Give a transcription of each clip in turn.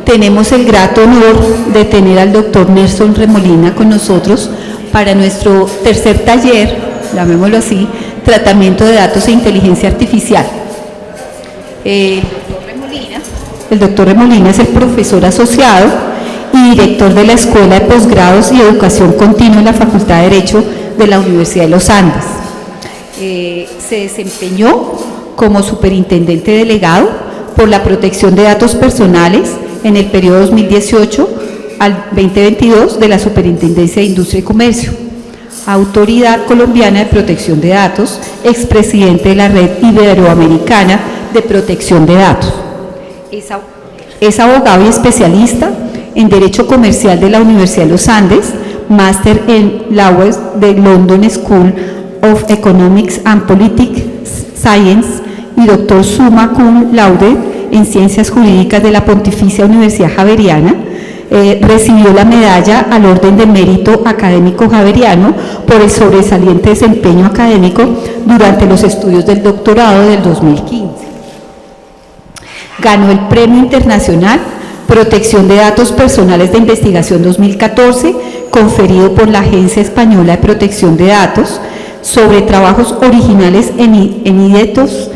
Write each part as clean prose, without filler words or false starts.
Tenemos el grato honor de tener al doctor Nelson Remolina con nosotros para nuestro tercer taller, llamémoslo así, tratamiento de datos e inteligencia artificial. El doctor Remolina es el profesor asociado y director de la Escuela de Posgrados y Educación Continua en la Facultad de Derecho de la Universidad de los Andes. Se desempeñó como superintendente delegado por la protección de datos personales en el periodo 2018 al 2022 de la Superintendencia de Industria y Comercio. Autoridad Colombiana de Protección de Datos, expresidente de la Red Iberoamericana de Protección de Datos. Es abogado y especialista en Derecho Comercial de la Universidad de los Andes, máster en Law de London School of Economics and Political Science y doctor summa cum laude en Ciencias Jurídicas de la Pontificia Universidad Javeriana. Recibió la medalla al Orden de Mérito Académico Javeriano por el sobresaliente desempeño académico durante los estudios del doctorado del 2015. Ganó el Premio Internacional Protección de Datos Personales de Investigación 2014, conferido por la Agencia Española de Protección de Datos, sobre trabajos originales inéditos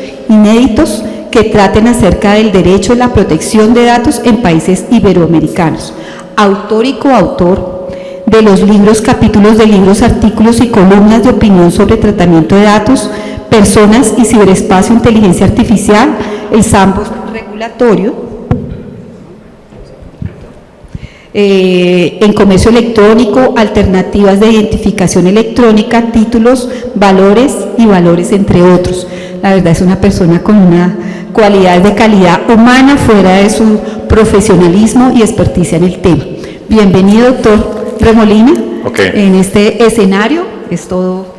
que traten acerca del derecho a la protección de datos en países iberoamericanos. Autor y coautor de los libros, capítulos de libros, artículos y columnas de opinión sobre tratamiento de datos, personas y ciberespacio, inteligencia artificial, el sandbox regulatorio, en comercio electrónico, alternativas de identificación electrónica, títulos, valores y valores, entre otros. La verdad es una persona con una cualidad de calidad humana fuera de su profesionalismo y experticia en el tema. Bienvenido, doctor Remolina. En este escenario es todo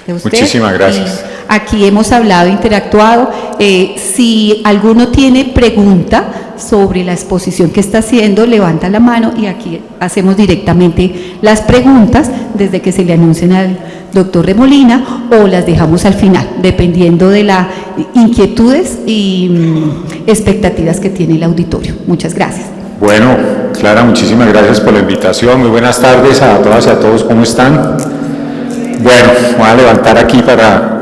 de usted. Muchísimas gracias. Aquí hemos hablado, interactuado. Si alguno tiene pregunta sobre la exposición que está haciendo, levanta la mano y aquí hacemos directamente las preguntas desde que se le anuncien al doctor Remolina o las dejamos al final, dependiendo de las inquietudes y expectativas que tiene el auditorio. Muchas gracias. Bueno, Clara, muchísimas gracias por la invitación. Muy buenas tardes a todas y a todos, ¿cómo están? Bueno, voy a levantar aquí para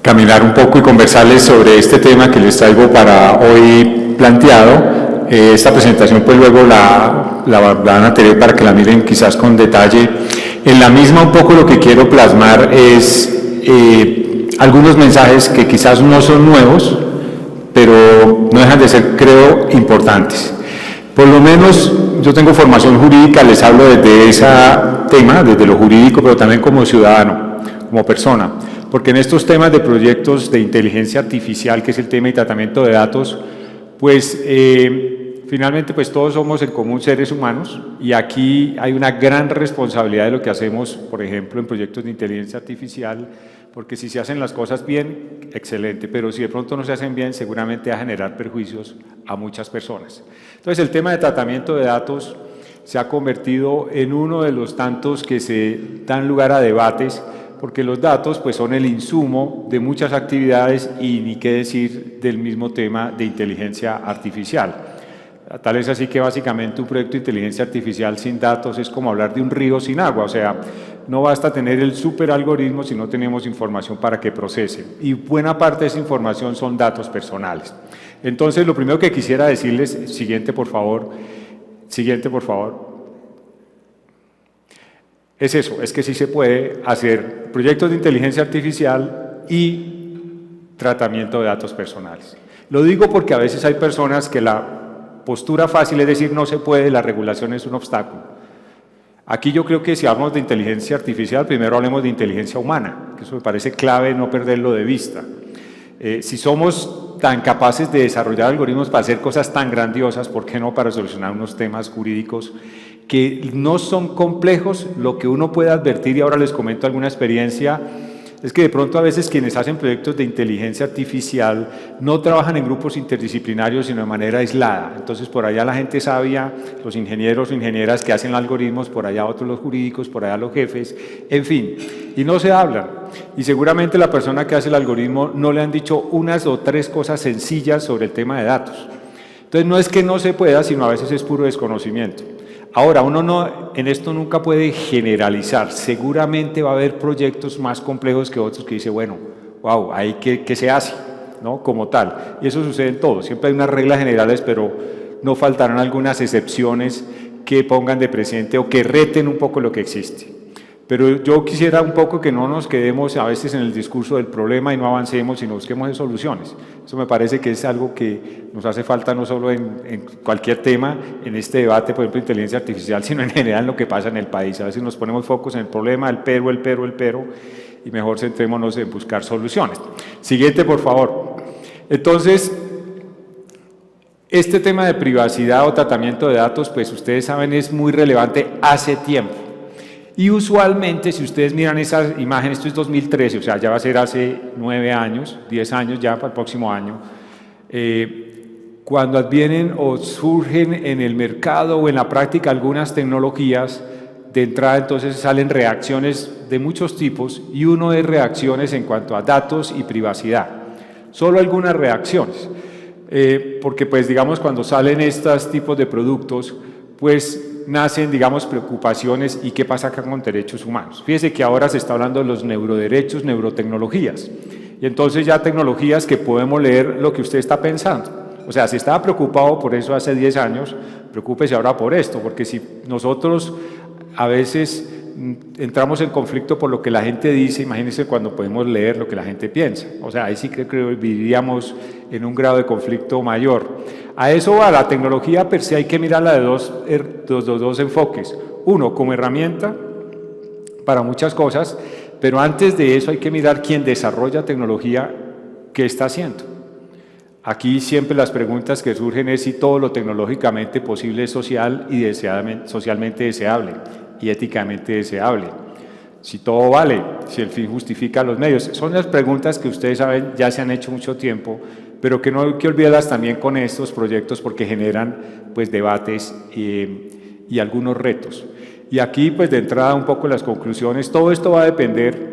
caminar un poco y conversarles sobre este tema que les traigo para hoy planteado. Esta presentación pues luego la van a tener para que la miren quizás con detalle. En la misma un poco lo que quiero plasmar es algunos mensajes que quizás no son nuevos, pero no dejan de ser, creo, importantes. Por lo menos yo tengo formación jurídica, les hablo desde ese tema, desde lo jurídico, pero también como ciudadano, como persona, porque en estos temas de proyectos de inteligencia artificial, que es el tema de tratamiento de datos, pues finalmente pues todos somos en común seres humanos y aquí hay una gran responsabilidad de lo que hacemos, por ejemplo, en proyectos de inteligencia artificial, porque si se hacen las cosas bien, excelente, pero si de pronto no se hacen bien, seguramente va a generar perjuicios a muchas personas. Entonces, el tema de tratamiento de datos se ha convertido en uno de los tantos que se dan lugar a debates, porque los datos pues, son el insumo de muchas actividades y ni qué decir del mismo tema de inteligencia artificial. Tal es así que básicamente un proyecto de inteligencia artificial sin datos es como hablar de un río sin agua, o sea, no basta tener el super algoritmo si no tenemos información para que procese. Y buena parte de esa información son datos personales. Entonces, lo primero que quisiera decirles, siguiente por favor, es eso, es que sí se puede hacer proyectos de inteligencia artificial y tratamiento de datos personales. Lo digo porque a veces hay personas que la postura fácil es decir no se puede, la regulación es un obstáculo. Aquí yo creo que si hablamos de inteligencia artificial, primero hablemos de inteligencia humana, que eso me parece clave no perderlo de vista. Si somos tan capaces de desarrollar algoritmos para hacer cosas tan grandiosas, ¿por qué no para solucionar unos temas jurídicos que no son complejos? Lo que uno puede advertir, y ahora les comento alguna experiencia, es que de pronto a veces quienes hacen proyectos de inteligencia artificial no trabajan en grupos interdisciplinarios, sino de manera aislada. Entonces, por allá la gente sabia, los ingenieros o ingenieras que hacen algoritmos, por allá otros los jurídicos, por allá los jefes, en fin, y no se hablan. Y seguramente la persona que hace el algoritmo no le han dicho unas o tres cosas sencillas sobre el tema de datos. Entonces, no es que no se pueda, sino a veces es puro desconocimiento. Ahora, uno en esto nunca puede generalizar. Seguramente va a haber proyectos más complejos que otros que dice, bueno, wow, ahí ¿qué se hace? ¿No? Como tal. Y eso sucede en todo. Siempre hay unas reglas generales, pero no faltarán algunas excepciones que pongan de presente o que reten un poco lo que existe. Pero yo quisiera un poco que no nos quedemos a veces en el discurso del problema y no avancemos, sino busquemos soluciones. Eso me parece que es algo que nos hace falta no solo en cualquier tema, en este debate, por ejemplo, inteligencia artificial, sino en general en lo que pasa en el país. A veces nos ponemos focos en el problema, el pero, y mejor centrémonos en buscar soluciones. Siguiente, por favor. Entonces, este tema de privacidad o tratamiento de datos, pues ustedes saben, es muy relevante hace tiempo. Y usualmente, si ustedes miran esas imágenes, esto es 2013, o sea, ya va a ser hace 9 años, 10 años ya para el próximo año, cuando advienen o surgen en el mercado o en la práctica algunas tecnologías, de entrada entonces salen reacciones de muchos tipos y uno es reacciones en cuanto a datos y privacidad. Solo algunas reacciones, porque pues digamos cuando salen estos tipos de productos, pues nacen, digamos, preocupaciones y qué pasa acá con derechos humanos. Fíjese que ahora se está hablando de los neuroderechos, neurotecnologías, y entonces ya tecnologías que podemos leer lo que usted está pensando. O sea, si estaba preocupado por eso hace 10 años, preocúpese ahora por esto, porque si nosotros a veces entramos en conflicto por lo que la gente dice, imagínense cuando podemos leer lo que la gente piensa. O sea, ahí sí que creo que viviríamos en un grado de conflicto mayor. A eso va, la tecnología per se hay que mirarla de dos enfoques. Uno, como herramienta para muchas cosas, pero antes de eso hay que mirar quién desarrolla tecnología, qué está haciendo. Aquí siempre las preguntas que surgen es si todo lo tecnológicamente posible es social y socialmente deseable y éticamente deseable. Si todo vale, si el fin justifica los medios. Son las preguntas que ustedes saben ya se han hecho mucho tiempo, pero que no hay que olvidarlas también con estos proyectos porque generan pues debates y algunos retos. Y aquí pues de entrada un poco las conclusiones, todo esto va a depender,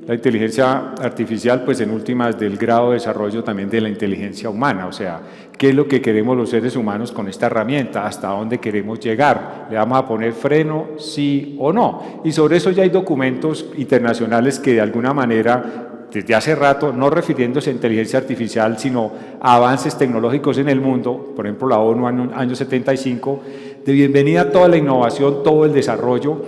la inteligencia artificial pues en últimas del grado de desarrollo también de la inteligencia humana, o sea, qué es lo que queremos los seres humanos con esta herramienta, hasta dónde queremos llegar, le vamos a poner freno, sí o no, y sobre eso ya hay documentos internacionales que de alguna manera desde hace rato, no refiriéndose a inteligencia artificial, sino a avances tecnológicos en el mundo, por ejemplo la ONU año 75, de bienvenida a toda la innovación, todo el desarrollo,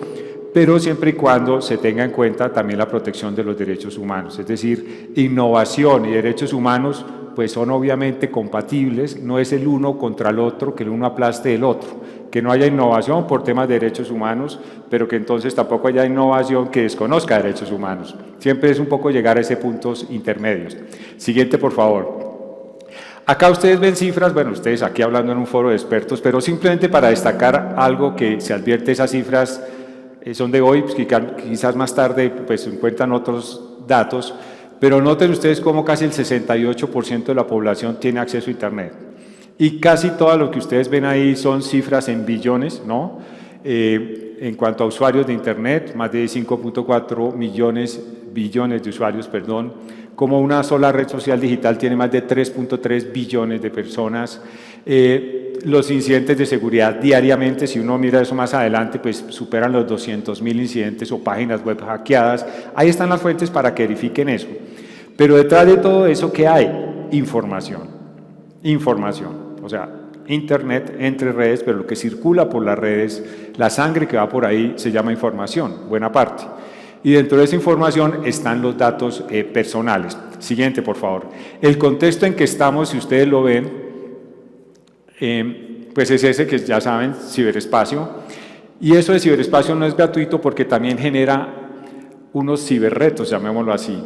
pero siempre y cuando se tenga en cuenta también la protección de los derechos humanos, es decir, innovación y derechos humanos pues son obviamente compatibles, no es el uno contra el otro, que el uno aplaste el otro, que no haya innovación por temas de derechos humanos, pero que entonces tampoco haya innovación que desconozca derechos humanos. Siempre es un poco llegar a ese puntos intermedios. Siguiente, por favor. Acá ustedes ven cifras, bueno, ustedes aquí hablando en un foro de expertos, pero simplemente para destacar algo que se advierte, esas cifras son de hoy, pues quizás más tarde pues se encuentran otros datos, pero noten ustedes cómo casi el 68% de la población tiene acceso a Internet. Y casi todo lo que ustedes ven ahí son cifras en billones, ¿no? En cuanto a usuarios de Internet, más de 5.4 billones de usuarios, perdón, como una sola red social digital tiene más de 3.3 billones de personas. Los incidentes de seguridad diariamente, si uno mira eso más adelante, pues superan los 200.000 incidentes o páginas web hackeadas. Ahí están las fuentes para que verifiquen eso. Pero detrás de todo eso, ¿qué hay? Información. Información. O sea, Internet entre redes, pero lo que circula por las redes, la sangre que va por ahí se llama información, buena parte. Y dentro de esa información están los datos personales. Siguiente, por favor. El contexto en que estamos, si ustedes lo ven, pues es ese que ya saben, ciberespacio. Y eso de ciberespacio no es gratuito porque también genera unos ciberretos, llamémoslo así.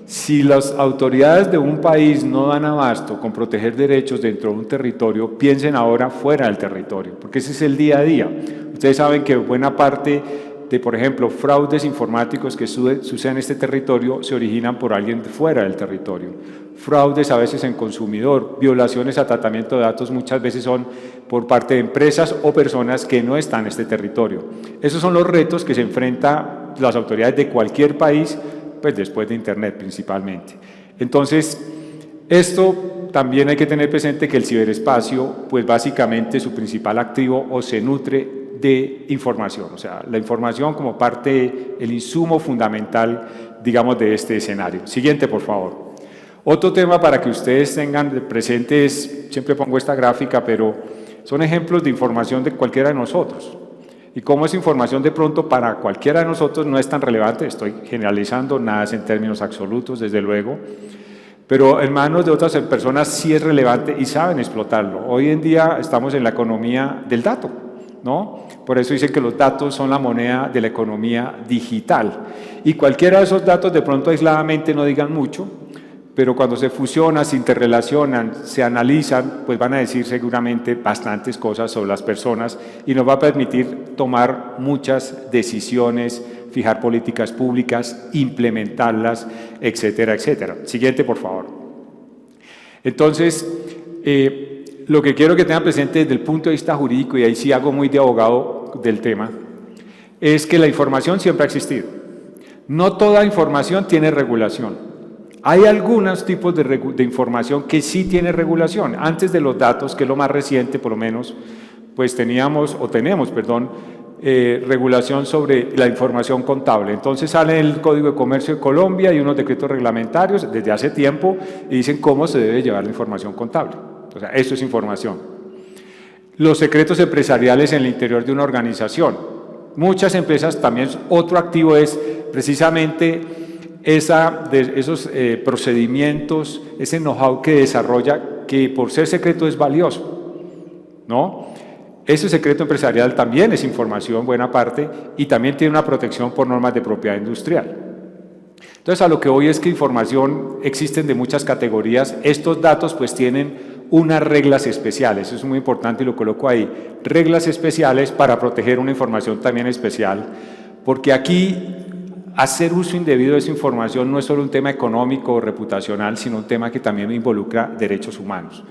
Si las autoridades de un país no dan abasto con proteger derechos dentro de un territorio, piensen ahora fuera del territorio, porque ese es el día a día. Ustedes saben que buena parte de, por ejemplo, fraudes informáticos que suceden en este territorio se originan por alguien de fuera del territorio. Fraudes a veces en consumidor, violaciones a tratamiento de datos muchas veces son por parte de empresas o personas que no están en este territorio. Esos son los retos que se enfrentan las autoridades de cualquier país, pues después de Internet principalmente. Entonces, esto también hay que tener presente que el ciberespacio, pues básicamente su principal activo o se nutre de información, o sea, la información como parte, el insumo fundamental, digamos, de este escenario. Siguiente, por favor. Otro tema para que ustedes tengan presente es, siempre pongo esta gráfica, pero son ejemplos de información de cualquiera de nosotros. Y cómo esa información de pronto para cualquiera de nosotros no es tan relevante, estoy generalizando, nada es en términos absolutos, desde luego, pero en manos de otras personas sí es relevante y saben explotarlo. Hoy en día estamos en la economía del dato, ¿no? Por eso dicen que los datos son la moneda de la economía digital. Y cualquiera de esos datos de pronto aisladamente no digan mucho, pero cuando se fusionan, se interrelacionan, se analizan, pues van a decir seguramente bastantes cosas sobre las personas y nos va a permitir tomar muchas decisiones, fijar políticas públicas, implementarlas, etcétera, etcétera. Siguiente, por favor. Entonces, lo que quiero que tengan presente desde el punto de vista jurídico, y ahí sí hago muy de abogado del tema, es que la información siempre ha existido. No toda información tiene regulación. Hay algunos tipos de información que sí tiene regulación. Antes de los datos, que es lo más reciente por lo menos, pues tenemos, regulación sobre la información contable. Entonces sale el Código de Comercio de Colombia y unos decretos reglamentarios desde hace tiempo y dicen cómo se debe llevar la información contable. O sea, eso es información. Los secretos empresariales en el interior de una organización. Muchas empresas también, otro activo es precisamente esos procedimientos, ese know-how que desarrolla, que por ser secreto es valioso, ¿no? Ese secreto empresarial también es información, buena parte, y también tiene una protección por normas de propiedad industrial. Entonces, a lo que voy es que información existen de muchas categorías. Estos datos pues tienen unas reglas especiales, eso es muy importante y lo coloco ahí, reglas especiales para proteger una información también especial, porque aquí hacer uso indebido de esa información no es solo un tema económico o reputacional, sino un tema que también involucra derechos humanos.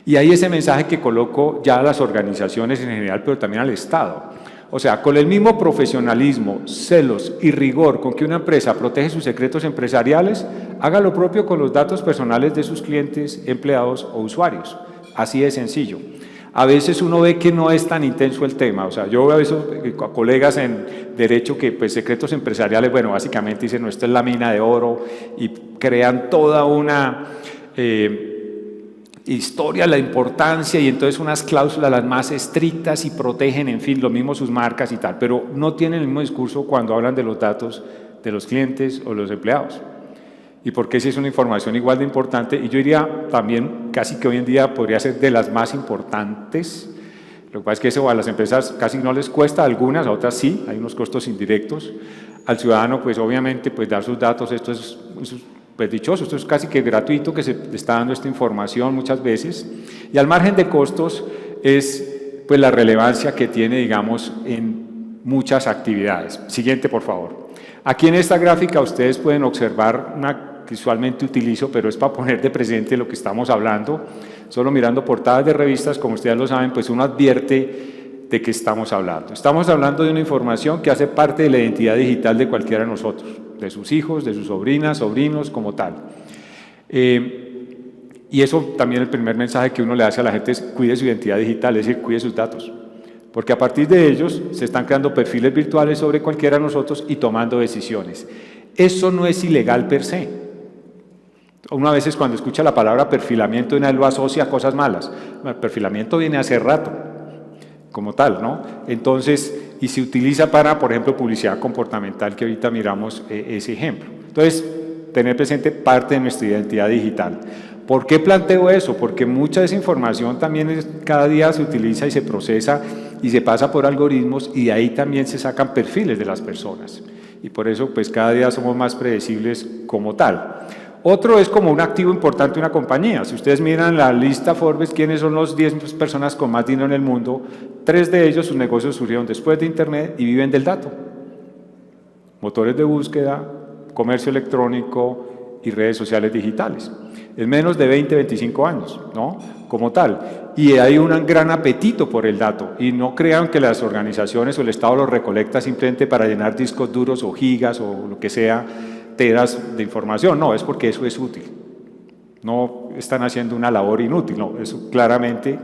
Y ahí ese mensaje que coloco ya a las organizaciones en general, pero también al Estado. O sea, con el mismo profesionalismo, celos y rigor con que una empresa protege sus secretos empresariales, haga lo propio con los datos personales de sus clientes, empleados o usuarios. Así de sencillo. A veces uno ve que no es tan intenso el tema, o sea, yo veo a veces colegas en derecho que pues secretos empresariales, bueno, básicamente dicen, no, esta es la mina de oro y crean toda una historia, la importancia y entonces unas cláusulas las más estrictas y protegen, en fin, lo mismo sus marcas y tal, pero no tienen el mismo discurso cuando hablan de los datos de los clientes o los empleados. Y porque si es una información igual de importante, y yo diría también casi que hoy en día podría ser de las más importantes. Lo que pasa es que eso a las empresas casi no les cuesta, a algunas, a otras sí, hay unos costos indirectos. Al ciudadano, pues obviamente, pues dar sus datos, esto es pues dichoso, esto es casi que gratuito que se está dando esta información muchas veces. Y al margen de costos es pues la relevancia que tiene, digamos, en muchas actividades. Siguiente, por favor. Aquí en esta gráfica ustedes pueden observar una que usualmente utilizo, pero es para poner de presente lo que estamos hablando. Solo mirando portadas de revistas, como ustedes lo saben, pues uno advierte de qué estamos hablando. Estamos hablando de una información que hace parte de la identidad digital de cualquiera de nosotros, de sus hijos, de sus sobrinas, sobrinos, como tal. Y eso también el primer mensaje que uno le hace a la gente es cuide su identidad digital, es decir, cuide sus datos. Porque a partir de ellos se están creando perfiles virtuales sobre cualquiera de nosotros y tomando decisiones. Eso no es ilegal per se. Una a veces cuando escucha la palabra perfilamiento, una lo asocia a cosas malas. El perfilamiento viene hace rato, como tal, ¿no? Entonces, y se utiliza para, por ejemplo, publicidad comportamental, que ahorita miramos ese ejemplo. Entonces, tener presente parte de nuestra identidad digital. ¿Por qué planteo eso? Porque mucha de esa información también cada día se utiliza y se procesa y se pasa por algoritmos y de ahí también se sacan perfiles de las personas. Y por eso, pues cada día somos más predecibles como tal. Otro es como un activo importante de una compañía. Si ustedes miran la lista Forbes, ¿quiénes son los 10 personas con más dinero en el mundo? 3 de ellos, sus negocios surgieron después de Internet y viven del dato. motores de búsqueda, comercio electrónico y redes sociales digitales. En menos de 20, 25 años, ¿no? Como tal. Y hay un gran apetito por el dato. Y no crean que las organizaciones o el Estado lo recolecta simplemente para llenar discos duros o gigas o lo que sea, teras de información. No, es porque eso es útil. No están haciendo una labor inútil, no, eso claramente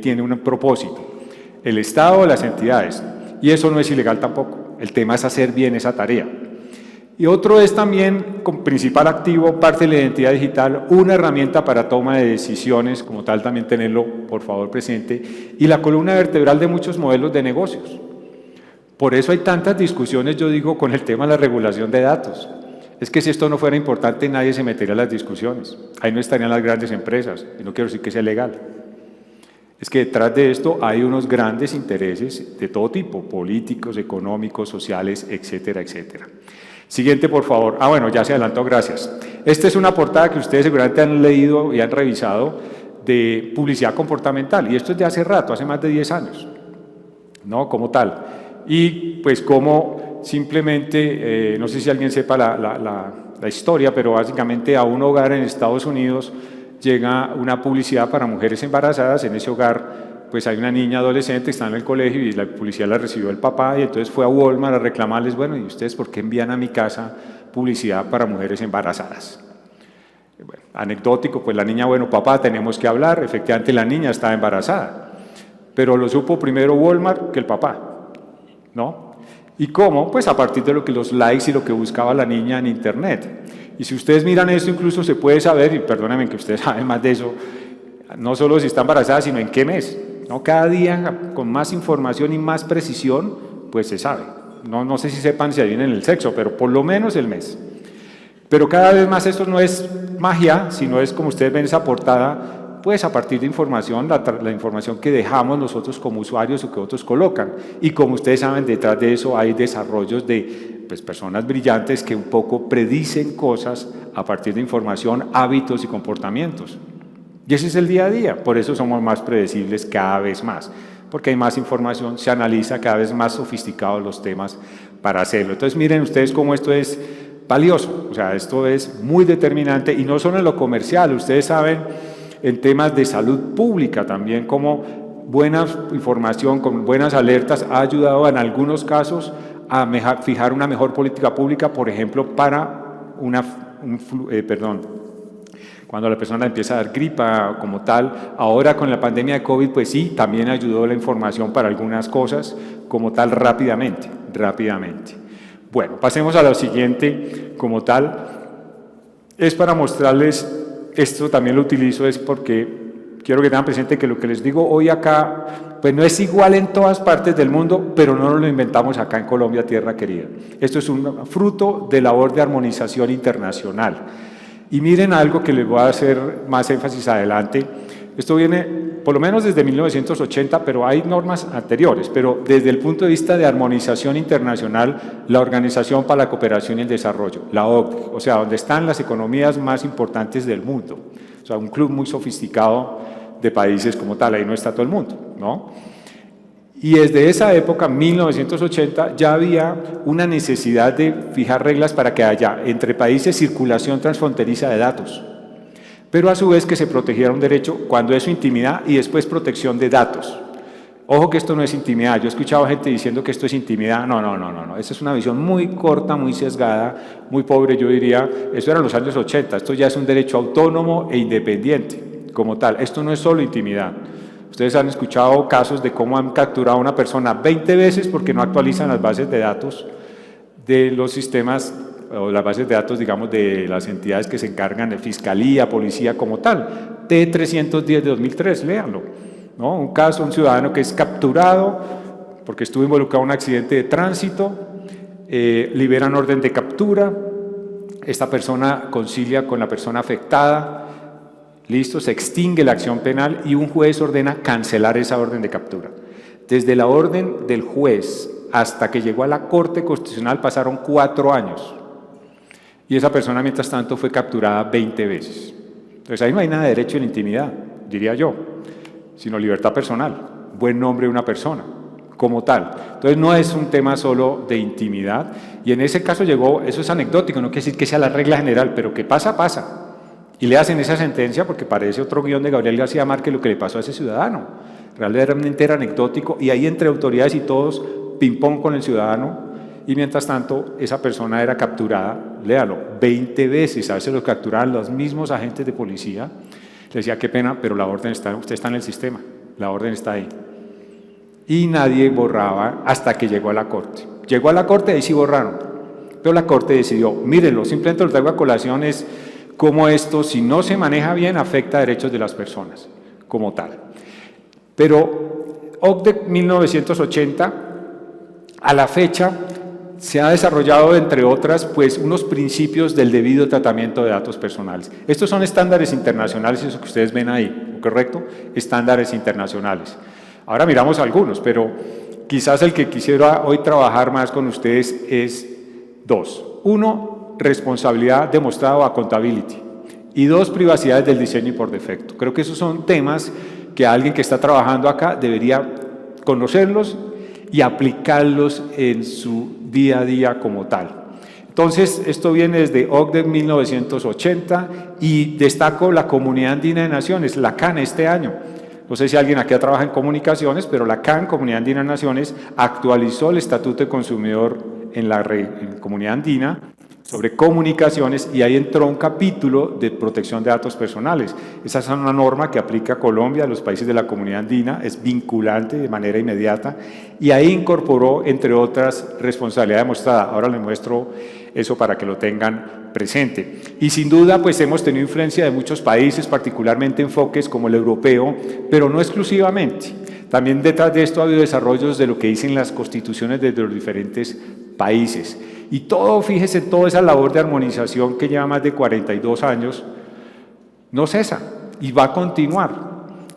tiene un propósito. El Estado o las entidades. Y eso no es ilegal tampoco. El tema es hacer bien esa tarea. Y otro es también, con principal activo, parte de la identidad digital, una herramienta para toma de decisiones, como tal también tenerlo, por favor, presente, y la columna vertebral de muchos modelos de negocios. Por eso hay tantas discusiones, yo digo, con el tema de la regulación de datos. Es que si esto no fuera importante, nadie se metería en las discusiones. Ahí no estarían las grandes empresas, y no quiero decir que sea legal. Es que detrás de esto hay unos grandes intereses de todo tipo, políticos, económicos, sociales, etcétera, etcétera. Siguiente, por favor. Bueno, ya se adelantó, gracias. Esta es una portada que ustedes seguramente han leído y han revisado de publicidad comportamental, y esto es de hace rato, hace más de 10 años, ¿no? Como tal. Y pues como simplemente, no sé si alguien sepa la historia, pero básicamente a un hogar en Estados Unidos llega una publicidad para mujeres embarazadas. En ese hogar pues hay una niña adolescente que está en el colegio y la publicidad la recibió el papá, y entonces fue a Walmart a reclamarles, bueno, ¿y ustedes por qué envían a mi casa publicidad para mujeres embarazadas? Bueno, anecdótico, pues la niña, bueno, papá, tenemos que hablar. Efectivamente la niña estaba embarazada, pero lo supo primero Walmart que el papá, ¿no? ¿Y cómo? Pues a partir de lo que los likes y lo que buscaba la niña en internet. Y si ustedes miran esto, incluso se puede saber, y perdónenme que ustedes saben más de eso, no solo si está embarazada, sino en qué mes, ¿no? Cada día con más información y más precisión, pues se sabe. No sé si sepan si adivinen el sexo, pero por lo menos el mes. Pero cada vez más esto no es magia, sino es, como ustedes ven esa portada, pues a partir de información, la información que dejamos nosotros como usuarios o que otros colocan. Y como ustedes saben, detrás de eso hay desarrollos de pues, personas brillantes que un poco predicen cosas a partir de información, hábitos y comportamientos. Y ese es el día a día, por eso somos más predecibles cada vez más, porque hay más información, se analiza cada vez más sofisticados los temas para hacerlo. Entonces miren ustedes cómo esto es valioso, o sea, esto es muy determinante, y no solo en lo comercial, ustedes saben en temas de salud pública también, como buena información, con buenas alertas ha ayudado en algunos casos a fijar una mejor política pública, por ejemplo, para cuando la persona empieza a dar gripa como tal. Ahora con la pandemia de COVID, pues sí, también ayudó la información para algunas cosas como tal rápidamente. Bueno, pasemos a lo siguiente como tal. Es para mostrarles, esto también lo utilizo, es porque quiero que tengan presente que lo que les digo hoy acá, pues no es igual en todas partes del mundo, pero no lo inventamos acá en Colombia, tierra querida. Esto es un fruto de labor de armonización internacional. Y miren algo que les voy a hacer más énfasis adelante. Esto viene por lo menos desde 1980, pero hay normas anteriores. Pero desde el punto de vista de armonización internacional, la Organización para la Cooperación y el Desarrollo, la OCDE, o sea, donde están las economías más importantes del mundo. O sea, un club muy sofisticado de países como tal, ahí no está todo el mundo, ¿no? Y desde esa época, 1980, ya había una necesidad de fijar reglas para que haya entre países circulación transfronteriza de datos, pero a su vez que se protegiera un derecho cuando es su intimidad, y después protección de datos. Ojo que esto no es intimidad. Yo he escuchado gente diciendo que esto es intimidad. No. Esa es una visión muy corta, muy sesgada, muy pobre, yo diría. Eso era en los años 80. Esto ya es un derecho autónomo e independiente como tal. Esto no es solo intimidad. Ustedes han escuchado casos de cómo han capturado a una persona 20 veces porque no actualizan las bases de datos de los sistemas, o las bases de datos, digamos, de las entidades que se encargan de fiscalía, policía como tal. T310 de 2003, léanlo, ¿no? Un caso, un ciudadano que es capturado porque estuvo involucrado en un accidente de tránsito, liberan orden de captura, esta persona concilia con la persona afectada, listo, se extingue la acción penal y un juez ordena cancelar esa orden de captura. Desde la orden del juez hasta que llegó a la Corte Constitucional pasaron 4 años. Y esa persona, mientras tanto, fue capturada 20 veces. Entonces ahí no hay nada de derecho a la intimidad, diría yo, sino libertad personal, buen nombre de una persona, como tal. Entonces no es un tema solo de intimidad, y en ese caso llegó, eso es anecdótico, no quiere decir que sea la regla general, pero que pasa, pasa. Y le hacen esa sentencia porque parece otro guión de Gabriel García Márquez lo que le pasó a ese ciudadano. Realmente era anecdótico, y ahí entre autoridades y todos, ping-pong con el ciudadano, y mientras tanto esa persona era capturada, léalo, 20 veces, a veces lo capturaban los mismos agentes de policía. Le decía, qué pena, pero la orden está, usted está en el sistema, la orden está ahí. Y nadie borraba hasta que llegó a la corte. Llegó a la corte, ahí sí borraron, pero la corte decidió, mírenlo, simplemente lo traigo a colación, es cómo esto, si no se maneja bien, afecta a derechos de las personas, como tal. Pero OCDE 1980, a la fecha, se ha desarrollado, entre otras, pues, unos principios del debido tratamiento de datos personales. Estos son estándares internacionales, eso que ustedes ven ahí, ¿correcto? Estándares internacionales. Ahora miramos algunos, pero quizás el que quisiera hoy trabajar más con ustedes es dos. Uno, responsabilidad demostrada o accountability. Y dos, privacidad del diseño y por defecto. Creo que esos son temas que alguien que está trabajando acá debería conocerlos y aplicarlos en su día a día como tal. Entonces, esto viene desde OCDE 1980 y destaco la Comunidad Andina de Naciones, la CAN, este año. No sé si alguien aquí trabaja en comunicaciones, pero la CAN, Comunidad Andina de Naciones, actualizó el Estatuto de Consumidor en la Comunidad Andina sobre comunicaciones, y ahí entró un capítulo de protección de datos personales. Esa es una norma que aplica a Colombia, a los países de la Comunidad Andina, es vinculante de manera inmediata, y ahí incorporó, entre otras, responsabilidad demostrada. Ahora les muestro eso para que lo tengan presente. Y sin duda, pues hemos tenido influencia de muchos países, particularmente enfoques como el europeo, pero no exclusivamente. También detrás de esto ha habido desarrollos de lo que dicen las constituciones de los diferentes países. Y todo, fíjese, toda esa labor de armonización que lleva más de 42 años, no cesa y va a continuar.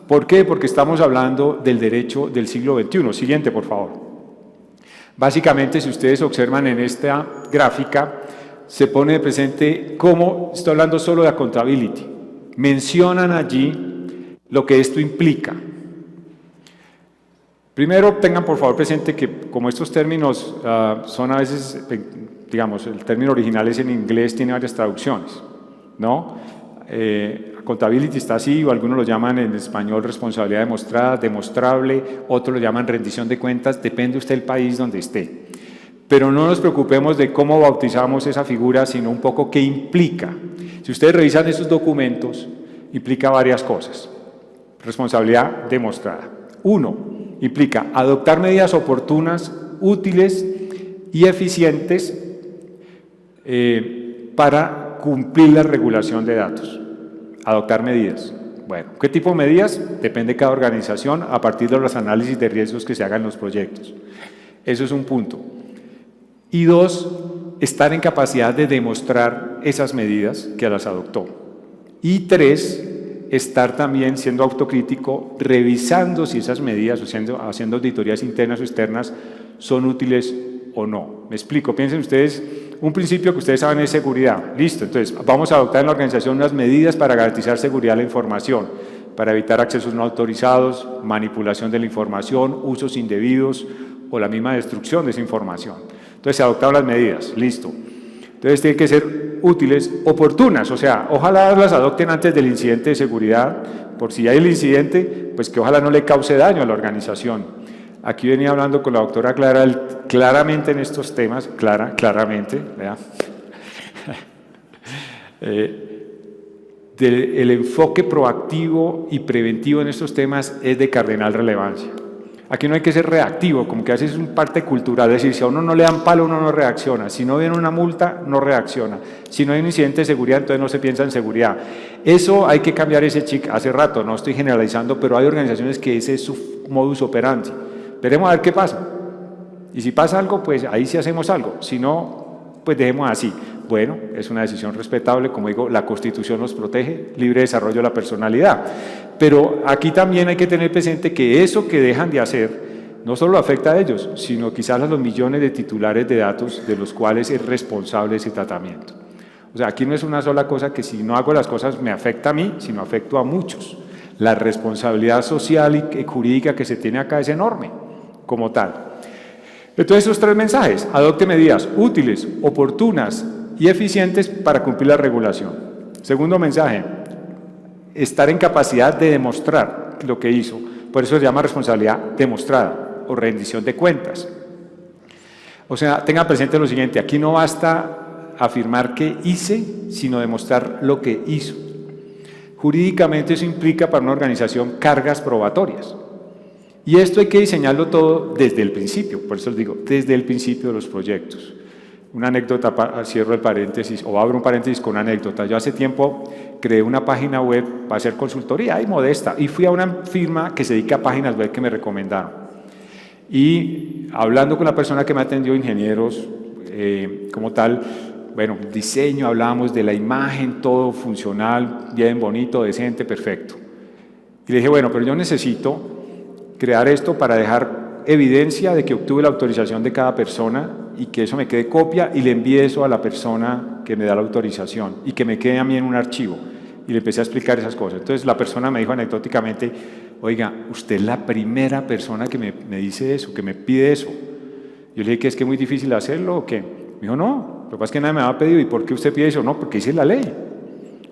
¿Por qué? Porque estamos hablando del derecho del siglo XXI. Siguiente, por favor. Básicamente, si ustedes observan en esta gráfica, se pone de presente cómo, estoy hablando solo de accountability, mencionan allí lo que esto implica. Primero, tengan por favor presente que como estos términos son a veces, digamos, el término original es en inglés, tiene varias traducciones, ¿no? Accountability está así, o algunos lo llaman en español responsabilidad demostrada, demostrable, otros lo llaman rendición de cuentas, depende usted del país donde esté. Pero no nos preocupemos de cómo bautizamos esa figura, sino un poco qué implica. Si ustedes revisan esos documentos, implica varias cosas. Responsabilidad demostrada. Uno, implica adoptar medidas oportunas, útiles y eficientes para cumplir la regulación de datos. Adoptar medidas. Bueno, ¿qué tipo de medidas? Depende de cada organización a partir de los análisis de riesgos que se hagan en los proyectos. Eso es un punto. Y dos, estar en capacidad de demostrar esas medidas que las adoptó. Y tres, estar también siendo autocrítico, revisando si esas medidas, o haciendo auditorías internas o externas, son útiles o no. Me explico, piensen ustedes, un principio que ustedes saben es seguridad. Listo, entonces vamos a adoptar en la organización unas medidas para garantizar seguridad de la información, para evitar accesos no autorizados, manipulación de la información, usos indebidos o la misma destrucción de esa información. Entonces se adoptaron las medidas, listo. Entonces tienen que ser útiles, oportunas, o sea, ojalá las adopten antes del incidente de seguridad, por si hay el incidente, pues que ojalá no le cause daño a la organización. Aquí venía hablando con la doctora Clara, claramente en estos temas, claramente, ¿verdad? El enfoque proactivo y preventivo en estos temas es de cardenal relevancia. Aquí no hay que ser reactivo, como que a veces es un parte cultural, es decir, si a uno no le dan palo, uno no reacciona, si no viene una multa, no reacciona, si no hay un incidente de seguridad, entonces no se piensa en seguridad. Eso hay que cambiar ese chip hace rato, no estoy generalizando, pero hay organizaciones que ese es su modus operandi. Veremos a ver qué pasa, y si pasa algo, pues ahí sí hacemos algo, si no, pues dejemos así. Bueno, es una decisión respetable, como digo, la Constitución nos protege, libre desarrollo de la personalidad. Pero aquí también hay que tener presente que eso que dejan de hacer no solo afecta a ellos, sino quizás a los millones de titulares de datos de los cuales es responsable ese tratamiento. O sea, aquí no es una sola cosa que si no hago las cosas me afecta a mí, sino afecto a muchos. La responsabilidad social y jurídica que se tiene acá es enorme. como tal. Entonces, esos 3 mensajes: adopte medidas útiles, oportunas y eficientes para cumplir la regulación. Segundo mensaje: estar en capacidad de demostrar lo que hizo. Por eso se llama responsabilidad demostrada o rendición de cuentas. O sea, tenga presente lo siguiente: aquí no basta afirmar que hice, sino demostrar lo que hizo. Jurídicamente eso implica para una organización cargas probatorias. Y esto hay que diseñarlo todo desde el principio, por eso les digo, desde el principio de los proyectos. Una anécdota, cierro el paréntesis, o abro un paréntesis con una anécdota. Yo hace tiempo creé una página web para hacer consultoría, y modesta, y fui a una firma que se dedica a páginas web que me recomendaron. Y hablando con la persona que me atendió, ingenieros como tal, bueno, diseño, hablábamos de la imagen, todo funcional, bien bonito, decente, perfecto. Y le dije, bueno, pero yo necesito crear esto para dejar evidencia de que obtuve la autorización de cada persona y que eso me quede copia y le envíe eso a la persona que me da la autorización y que me quede a mí en un archivo. Y le empecé a explicar esas cosas. Entonces la persona me dijo anecdóticamente, oiga, usted es la primera persona que me dice eso, que me pide eso. Yo le dije que es que es muy difícil hacerlo o qué. Me dijo, no, lo que pasa es que nadie me había pedido. ¿Y por qué usted pide eso? No, porque dice la ley.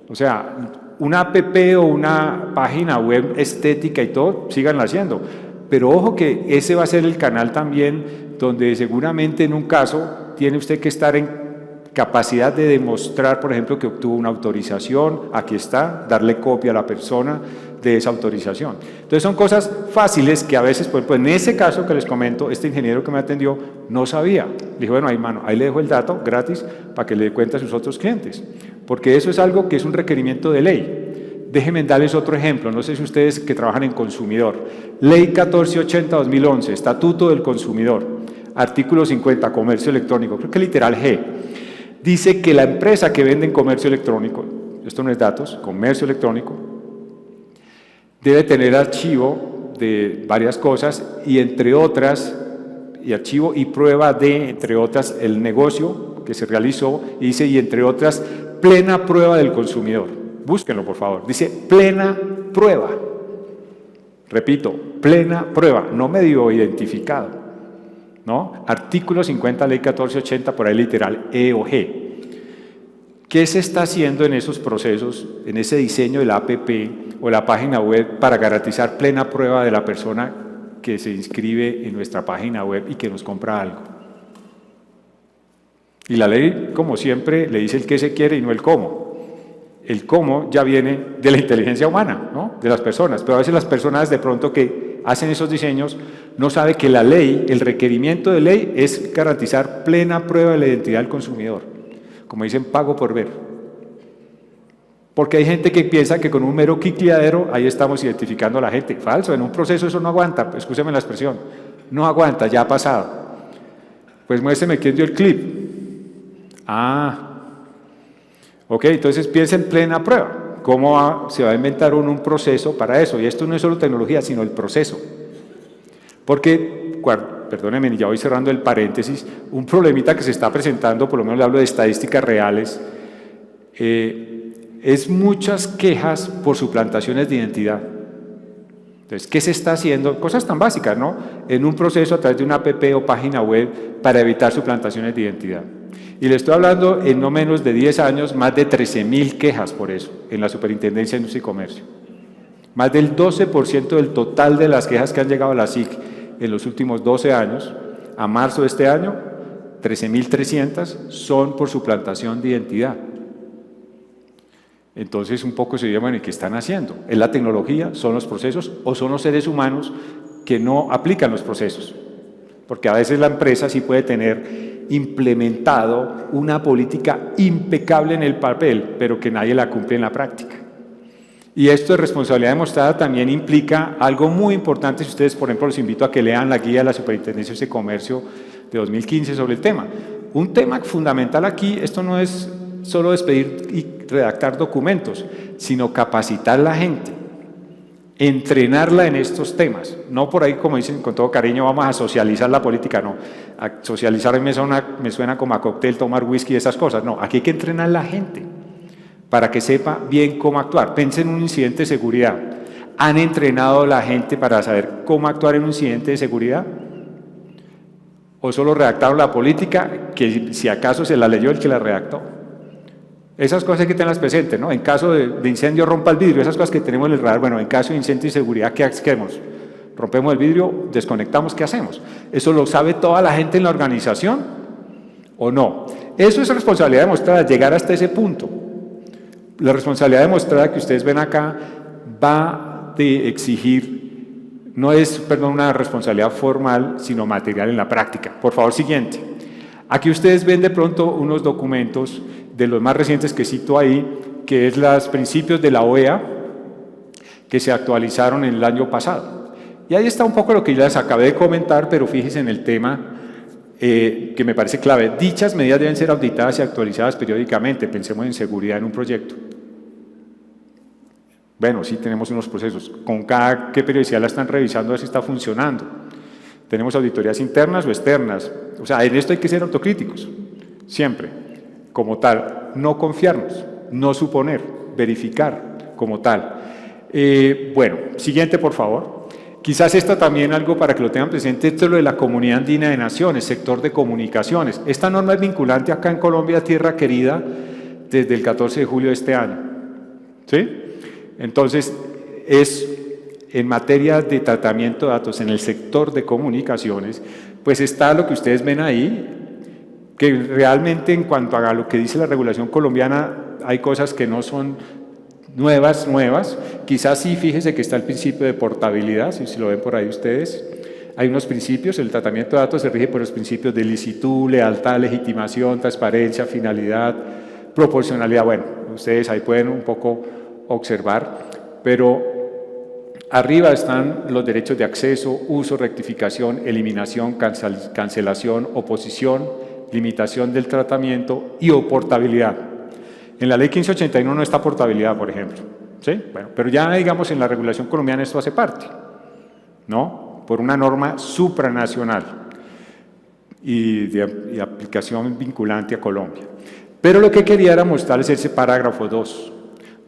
O sea, una app o una página web estética y todo, síganla haciendo. Pero ojo que ese va a ser el canal también donde seguramente en un caso tiene usted que estar en capacidad de demostrar, por ejemplo, que obtuvo una autorización, aquí está, darle copia a la persona de esa autorización. Entonces son cosas fáciles que a veces, por ejemplo, en ese caso que les comento, este ingeniero que me atendió no sabía. Le dije, bueno, ahí le dejo el dato gratis para que le dé cuenta a sus otros clientes, porque eso es algo que es un requerimiento de ley. Déjenme darles otro ejemplo, no sé si ustedes que trabajan en consumidor. Ley 1480-2011, Estatuto del Consumidor, artículo 50, comercio electrónico, creo que literal G. Dice que la empresa que vende en comercio electrónico, esto no es datos, comercio electrónico, debe tener archivo de varias cosas y entre otras, y archivo y prueba de, entre otras, el negocio que se realizó, y dice, y entre otras, plena prueba del consumidor. Búsquenlo, por favor. Dice, plena prueba. Repito, plena prueba, no medio identificado. ¿No? Artículo 50, ley 1480, por ahí literal, E o G. ¿Qué se está haciendo en esos procesos, en ese diseño de la app o la página web para garantizar plena prueba de la persona que se inscribe en nuestra página web y que nos compra algo? Y la ley, como siempre, le dice el qué se quiere y no el cómo. El cómo ya viene de la inteligencia humana, ¿no? De las personas, pero a veces las personas de pronto que hacen esos diseños no saben que la ley, el requerimiento de ley es garantizar plena prueba de la identidad del consumidor, como dicen, pago por ver. Porque hay gente que piensa que con un mero cliqueadero ahí estamos identificando a la gente. Falso, en un proceso eso no aguanta, escúcheme la expresión, no aguanta, ya ha pasado. Pues muéstrame quién dio el clip. Ok, entonces piensa en plena prueba. ¿Cómo se va a inventar un proceso para eso? Y esto no es solo tecnología, sino el proceso. Porque, perdónenme, ya voy cerrando el paréntesis, un problemita que se está presentando, por lo menos le hablo de estadísticas reales, es muchas quejas por suplantaciones de identidad. Entonces, ¿qué se está haciendo? Cosas tan básicas, ¿no? En un proceso a través de una app o página web para evitar suplantaciones de identidad. Y le estoy hablando en no menos de 10 años, más de 13.000 quejas por eso, en la Superintendencia de Industria y Comercio. Más del 12% del total de las quejas que han llegado a la SIC en los últimos 12 años, a marzo de este año, 13.300 son por suplantación de identidad. Entonces un poco se dice, bueno, ¿y qué están haciendo? ¿Es la tecnología? ¿Son los procesos? ¿O son los seres humanos que no aplican los procesos? Porque a veces la empresa sí puede tener implementado una política impecable en el papel, pero que nadie la cumple en la práctica. Y esto de responsabilidad demostrada también implica algo muy importante. Si ustedes, por ejemplo, los invito a que lean la guía de la Superintendencia de Comercio de 2015 sobre el tema. Un tema fundamental aquí, esto no es solo despedir y redactar documentos, sino capacitar a la gente, entrenarla en estos temas. No por ahí, como dicen con todo cariño, vamos a socializar la política, no. A socializar me suena como a cóctel, tomar whisky y esas cosas. No, aquí hay que entrenar a la gente para que sepa bien cómo actuar. Piensen en un incidente de seguridad. ¿Han entrenado a la gente para saber cómo actuar en un incidente de seguridad? ¿O solo redactaron la política que si acaso se la leyó el que la redactó? Esas cosas hay que tenerlas presentes, ¿no? En caso de incendio rompa el vidrio, esas cosas que tenemos en el radar, bueno, en caso de incendio y seguridad, ¿qué hacemos? Rompemos el vidrio, desconectamos, ¿qué hacemos? ¿Eso lo sabe toda la gente en la organización o no? Eso es responsabilidad demostrada, llegar hasta ese punto. La responsabilidad demostrada que ustedes ven acá va de exigir, no es, perdón, una responsabilidad formal, sino material en la práctica. Por favor, siguiente. Aquí ustedes ven de pronto unos documentos de los más recientes que cito ahí, que es los principios de la OEA, que se actualizaron el año pasado. Y ahí está un poco lo que ya les acabé de comentar, pero fíjense en el tema que me parece clave. Dichas medidas deben ser auditadas y actualizadas periódicamente. Pensemos en seguridad en un proyecto. Bueno, sí tenemos unos procesos. ¿Con qué periodicidad la están revisando a ver si está funcionando? ¿Tenemos auditorías internas o externas? O sea, en esto hay que ser autocríticos, siempre. Como tal, no confiarnos, no suponer, verificar como tal. Bueno, siguiente por favor. Quizás esta también algo para que lo tengan presente, esto es lo de la Comunidad Andina de Naciones, sector de comunicaciones. Esta norma es vinculante acá en Colombia, tierra querida, desde el 14 de julio de este año. ¿Sí? Entonces, es en materia de tratamiento de datos en el sector de comunicaciones, pues está lo que ustedes ven ahí, que realmente en cuanto a lo que dice la regulación colombiana, hay cosas que no son nuevas, quizás sí, fíjese que está el principio de portabilidad, si lo ven por ahí ustedes, hay unos principios, el tratamiento de datos se rige por los principios de licitud, lealtad, legitimación, transparencia, finalidad, proporcionalidad, bueno, ustedes ahí pueden un poco observar, pero arriba están los derechos de acceso, uso, rectificación, eliminación, cancelación, oposición, limitación del tratamiento y o portabilidad. En la ley 1581 no está portabilidad, por ejemplo, ¿sí? Bueno, pero ya digamos en la regulación colombiana esto hace parte, ¿no? Por una norma supranacional y de aplicación vinculante a Colombia. Pero lo que quería era mostrarles ese parágrafo 2.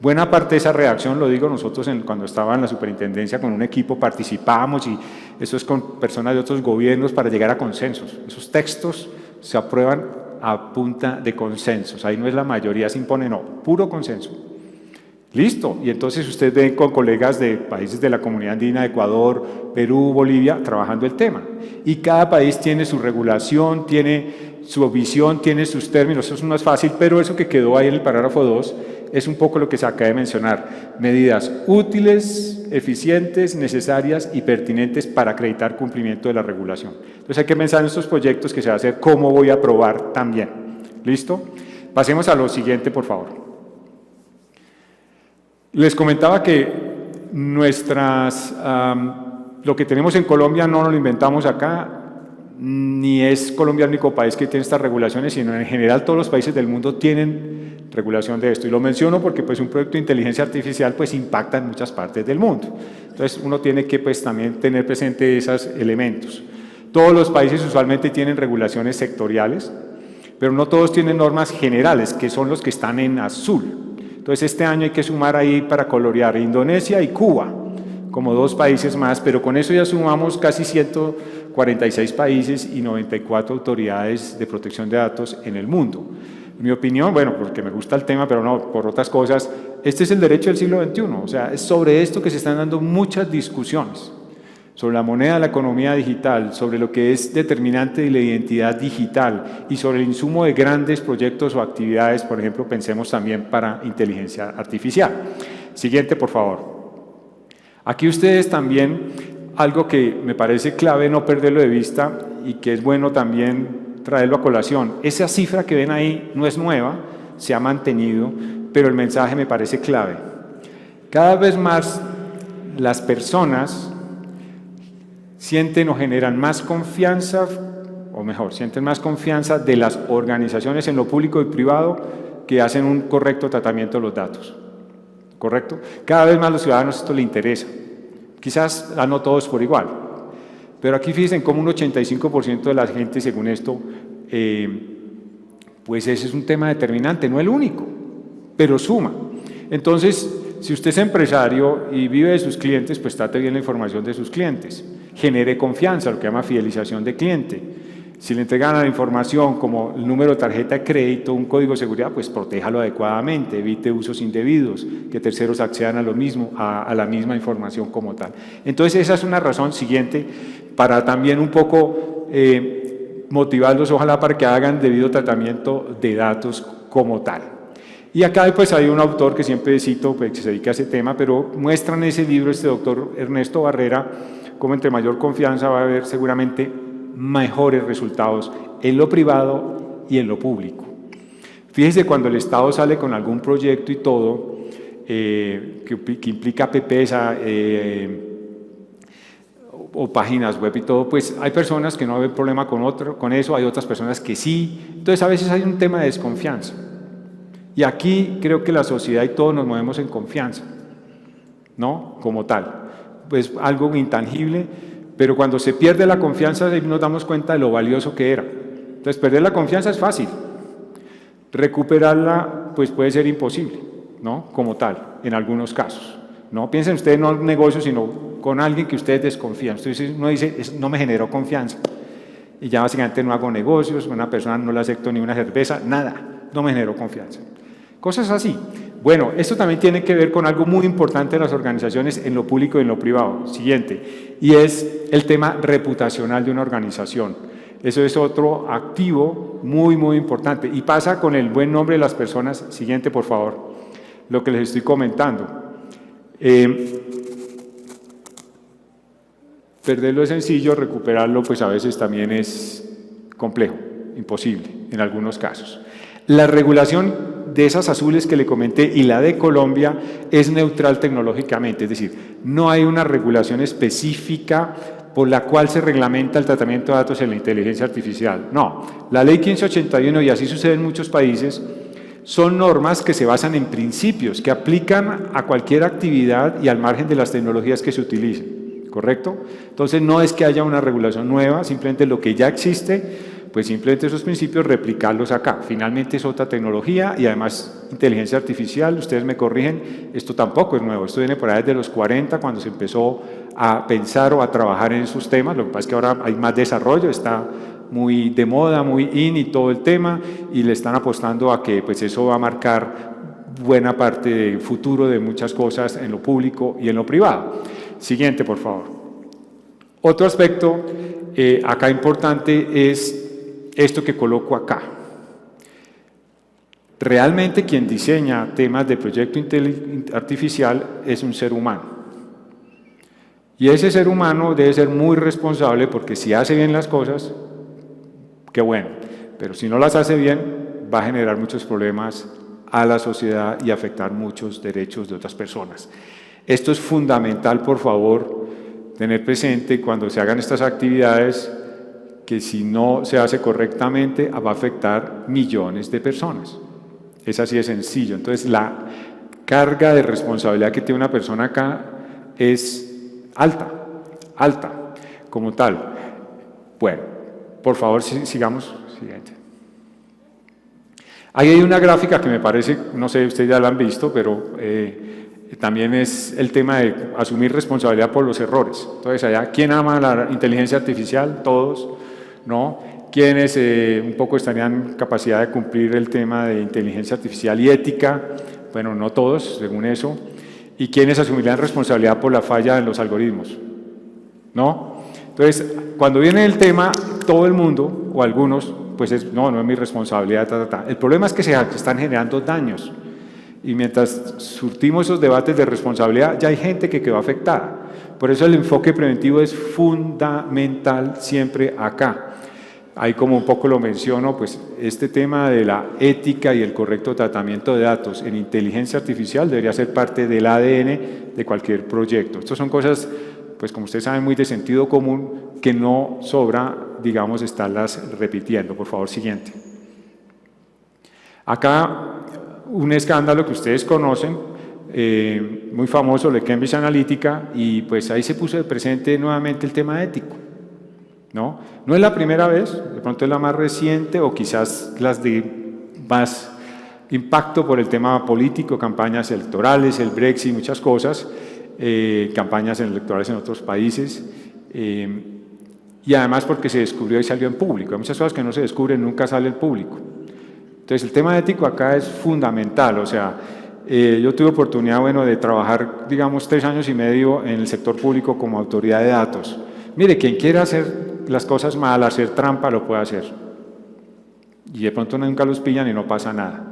Buena parte de esa redacción, lo digo nosotros cuando estaba en la superintendencia con un equipo, participábamos y eso es con personas de otros gobiernos para llegar a consensos. Esos textos se aprueban a punta de consensos, ahí no es la mayoría se impone, no, puro consenso. Listo, y entonces ustedes ven con colegas de países de la Comunidad Andina, Ecuador, Perú, Bolivia, trabajando el tema. Y cada país tiene su regulación, tiene su visión, tiene sus términos, eso no es fácil, pero eso que quedó ahí en el parágrafo 2 es un poco lo que se acaba de mencionar. Medidas útiles, eficientes, necesarias y pertinentes para acreditar cumplimiento de la regulación. Entonces hay que pensar en estos proyectos que se va a hacer, cómo voy a aprobar también. ¿Listo? Pasemos a lo siguiente, por favor. Les comentaba que lo que tenemos en Colombia no lo inventamos acá, ni es Colombia el único país que tiene estas regulaciones, sino en general todos los países del mundo tienen regulación de esto. Y lo menciono porque pues, un proyecto de inteligencia artificial pues, impacta en muchas partes del mundo. Entonces uno tiene que pues, también tener presente esos elementos. Todos los países usualmente tienen regulaciones sectoriales, pero no todos tienen normas generales, que son los que están en azul. Entonces este año hay que sumar ahí para colorear Indonesia y Cuba, como 2 países más, pero con eso ya sumamos casi 146 países y 94 autoridades de protección de datos en el mundo. En mi opinión, bueno, porque me gusta el tema, pero no, por otras cosas, este es el derecho del siglo XXI, o sea, es sobre esto que se están dando muchas discusiones, sobre la moneda de la economía digital, sobre lo que es determinante de la identidad digital y sobre el insumo de grandes proyectos o actividades, por ejemplo, pensemos también para inteligencia artificial. Siguiente, por favor. Aquí ustedes también, algo que me parece clave no perderlo de vista y que es bueno también traerlo a colación. Esa cifra que ven ahí no es nueva, se ha mantenido, pero el mensaje me parece clave. Cada vez más las personas sienten o generan más confianza, o mejor, sienten más confianza de las organizaciones en lo público y privado que hacen un correcto tratamiento de los datos. ¿Correcto? Cada vez más a los ciudadanos esto les interesa. Quizás no todos por igual, pero aquí fíjense cómo un 85% de la gente, según esto, pues ese es un tema determinante, no el único, pero suma. Entonces, si usted es empresario y vive de sus clientes, pues trate bien la información de sus clientes, genere confianza, lo que llama fidelización de cliente. Si le entregan la información como el número de tarjeta de crédito, un código de seguridad, pues protéjalo adecuadamente, evite usos indebidos, que terceros accedan a lo mismo, a la misma información como tal. Entonces esa es una razón siguiente para también un poco motivarlos, ojalá, para que hagan debido tratamiento de datos como tal. Y acá pues hay un autor que siempre cito, pues, que se dedica a ese tema, pero muestra en ese libro este doctor Ernesto Barrera cómo entre mayor confianza va a haber seguramente mejores resultados en lo privado y en lo público. Fíjense, cuando el Estado sale con algún proyecto y todo, que implica apps o páginas web y todo, pues hay personas que no ven problema con eso, hay otras personas que sí. Entonces a veces hay un tema de desconfianza. Y aquí creo que la sociedad y todos nos movemos en confianza, ¿no? Como tal. Pues algo intangible, pero cuando se pierde la confianza nos damos cuenta de lo valioso que era. Entonces perder la confianza es fácil. Recuperarla pues puede ser imposible, ¿no? Como tal, en algunos casos. No piensen ustedes no en un negocio, sino con alguien que ustedes desconfían. Entonces uno dice, no me generó confianza. Y ya básicamente no hago negocios, una persona no le acepto ni una cerveza, nada, no me generó confianza. Cosas así. Bueno, esto también tiene que ver con algo muy importante en las organizaciones, en lo público y en lo privado. Siguiente, y es el tema reputacional de una organización. Eso es otro activo muy, muy importante. Y pasa con el buen nombre de las personas. Siguiente, por favor. Lo que les estoy comentando. Perderlo es sencillo, recuperarlo pues a veces también es complejo, imposible en algunos casos. La regulación de esas azules que le comenté y la de Colombia es neutral tecnológicamente, es decir, no hay una regulación específica por la cual se reglamenta el tratamiento de datos en la inteligencia artificial. No, la ley 1581, y así sucede en muchos países, son normas que se basan en principios que aplican a cualquier actividad y al margen de las tecnologías que se utilicen, ¿correcto? Entonces no es que haya una regulación nueva, simplemente lo que ya existe, pues simplemente esos principios replicarlos acá. Finalmente es otra tecnología y además inteligencia artificial, ustedes me corrigen, esto tampoco es nuevo, esto viene por ahí desde los 40 cuando se empezó a pensar o a trabajar en esos temas, lo que pasa es que ahora hay más desarrollo, está muy de moda, muy in y todo el tema, y le están apostando a que pues eso va a marcar buena parte del futuro de muchas cosas en lo público y en lo privado. Siguiente, por favor. Otro aspecto acá importante es esto que coloco acá. Realmente quien diseña temas de proyecto artificial es un ser humano. Y ese ser humano debe ser muy responsable porque si hace bien las cosas, qué bueno, pero si no las hace bien, va a generar muchos problemas a la sociedad y afectar muchos derechos de otras personas. Esto es fundamental, por favor, tener presente cuando se hagan estas actividades, que si no se hace correctamente va a afectar millones de personas. Es así de sencillo. Entonces la carga de responsabilidad que tiene una persona acá es alta, como tal. Bueno, por favor, sigamos. Siguiente. Ahí hay una gráfica que me parece, no sé, ustedes ya la han visto, pero también es el tema de asumir responsabilidad por los errores. Entonces allá, ¿quién ama la inteligencia artificial? Todos, ¿no? ¿Quiénes un poco estarían en capacidad de cumplir el tema de inteligencia artificial y ética? Bueno, no todos, según eso. ¿Y quiénes asumirían responsabilidad por la falla en los algoritmos? ¿No? Entonces, cuando viene el tema, todo el mundo, o algunos, pues no es mi responsabilidad, El problema es que se están generando daños. Y mientras surtimos esos debates de responsabilidad, ya hay gente que quedó afectada. Por eso el enfoque preventivo es fundamental siempre acá. Ahí como un poco lo menciono, pues este tema de la ética y el correcto tratamiento de datos en inteligencia artificial debería ser parte del ADN de cualquier proyecto. Estas son cosas, pues como ustedes saben, muy de sentido común, que no sobra, digamos, estarlas repitiendo. Por favor, siguiente. Acá un escándalo que ustedes conocen, muy famoso, el de Cambridge Analytica, y pues ahí se puso de presente nuevamente el tema ético. ¿No? No es la primera vez, de pronto es la más reciente o quizás las de más impacto por el tema político, campañas electorales, el Brexit, muchas cosas, campañas electorales en otros países. y además porque se descubrió y salió en público. Hay muchas cosas que no se descubren, nunca sale en público. Entonces el tema ético acá es fundamental, o sea, yo tuve oportunidad, bueno, de trabajar, digamos, 3 años y medio en el sector público como autoridad de datos. Mire, quien quiera hacer las cosas mal, hacer trampa, lo puede hacer. Y de pronto nunca los pillan y no pasa nada.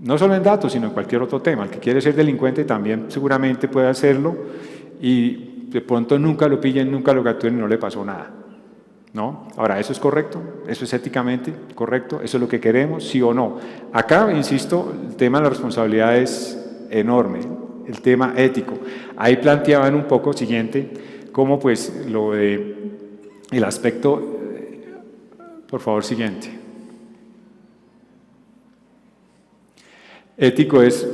No solo en datos, sino en cualquier otro tema. El que quiere ser delincuente también seguramente puede hacerlo y de pronto nunca lo pillen, nunca lo capturen y no le pasó nada. ¿No? Ahora, ¿eso es correcto? ¿Eso es éticamente correcto? ¿Eso es lo que queremos? ¿Sí o no? Acá, insisto, el tema de la responsabilidad es enorme, el tema ético. Ahí planteaban un poco, siguiente, cómo pues lo de el aspecto, por favor, siguiente. Ético es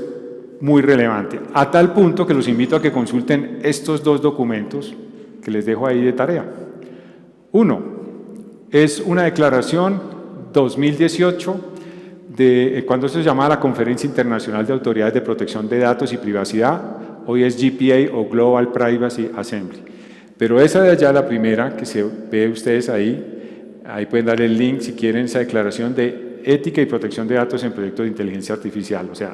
muy relevante, a tal punto que los invito a que consulten estos 2 documentos que les dejo ahí de tarea. Uno, es una declaración 2018 de cuando se llamaba la Conferencia Internacional de Autoridades de Protección de Datos y Privacidad, hoy es GPA o Global Privacy Assembly. Pero esa de allá, la primera, que se ve ustedes ahí pueden dar el link si quieren, esa declaración de ética y protección de datos en proyectos de inteligencia artificial. O sea,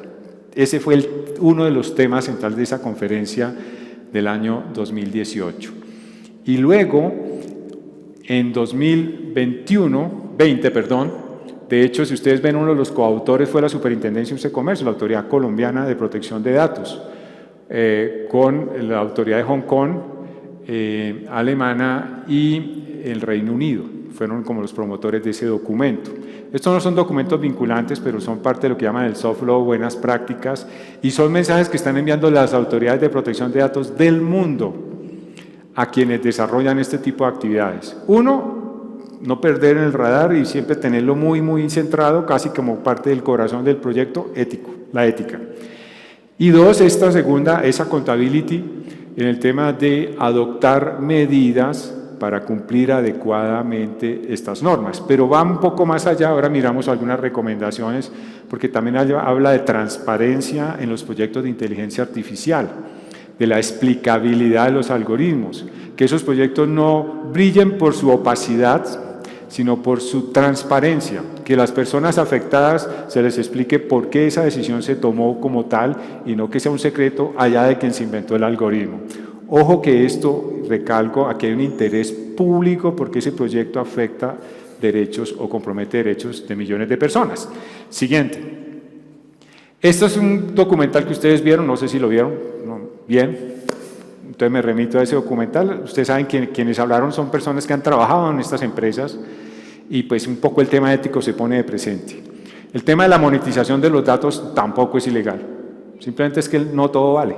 ese fue uno de los temas centrales de esa conferencia del año 2018. Y luego, en 2020, de hecho, si ustedes ven, uno de los coautores fue la Superintendencia de Comercio, la Autoridad Colombiana de Protección de Datos, con la Autoridad de Hong Kong, alemana y el Reino Unido. Fueron como los promotores de ese documento. Estos no son documentos vinculantes, pero son parte de lo que llaman el soft law, buenas prácticas, y son mensajes que están enviando las autoridades de protección de datos del mundo a quienes desarrollan este tipo de actividades. Uno, no perder en el radar y siempre tenerlo muy, muy centrado, casi como parte del corazón del proyecto ético, la ética. Y 2, esta segunda, esa accountability en el tema de adoptar medidas para cumplir adecuadamente estas normas. Pero va un poco más allá, ahora miramos algunas recomendaciones, porque también habla de transparencia en los proyectos de inteligencia artificial, de la explicabilidad de los algoritmos, que esos proyectos no brillen por su opacidad, sino por su transparencia, que las personas afectadas se les explique por qué esa decisión se tomó como tal y no que sea un secreto allá de quien se inventó el algoritmo. Ojo que esto, recalco, aquí hay un interés público porque ese proyecto afecta derechos o compromete derechos de millones de personas. Siguiente. Esto es un documental que ustedes vieron, no sé si lo vieron, no, bien, entonces me remito a ese documental. Ustedes saben que quienes hablaron son personas que han trabajado en estas empresas y pues un poco el tema ético se pone de presente. El tema de la monetización de los datos tampoco es ilegal, simplemente es que no todo vale,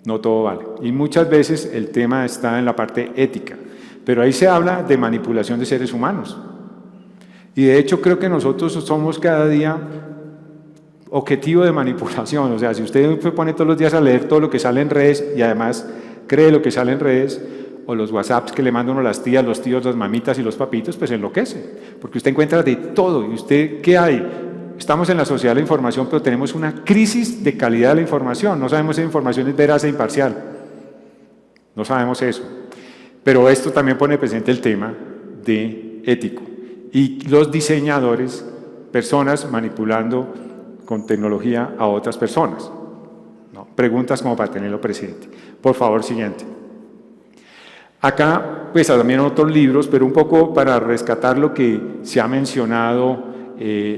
no todo vale. Y muchas veces el tema está en la parte ética, pero ahí se habla de manipulación de seres humanos. Y de hecho creo que nosotros somos cada día objetivo de manipulación, o sea, si usted se pone todos los días a leer todo lo que sale en redes y además cree lo que sale en redes, o los WhatsApps que le mandan las tías, los tíos, las mamitas y los papitos, pues enloquece, porque usted encuentra de todo. ¿Y usted qué hay? Estamos en la sociedad de la información, pero tenemos una crisis de calidad de la información, no sabemos si la información es veraz e imparcial, no sabemos eso. Pero esto también pone presente el tema de ético, y los diseñadores, personas manipulando con tecnología a otras personas. ¿No? Preguntas como para tenerlo presente. Por favor, siguiente. Acá, pues también otros libros, pero un poco para rescatar lo que se ha mencionado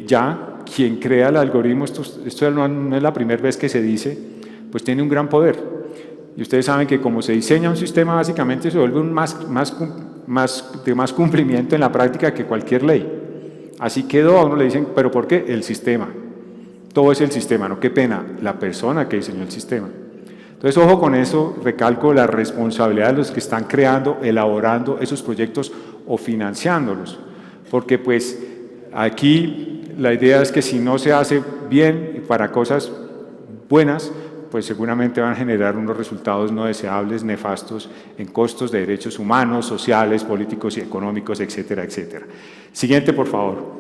ya. Quien crea el algoritmo, esto no es la primera vez que se dice, pues tiene un gran poder. Y ustedes saben que como se diseña un sistema, básicamente se vuelve de más cumplimiento en la práctica que cualquier ley. Así quedó, a uno le dicen, ¿pero por qué? El sistema. Todo es el sistema, no, qué pena, la persona que diseñó el sistema. Entonces, ojo con eso, recalco la responsabilidad de los que están creando, elaborando esos proyectos o financiándolos, porque pues aquí la idea es que si no se hace bien para cosas buenas, pues seguramente van a generar unos resultados no deseables, nefastos, en costos de derechos humanos, sociales, políticos y económicos, etcétera, etcétera. Siguiente, por favor.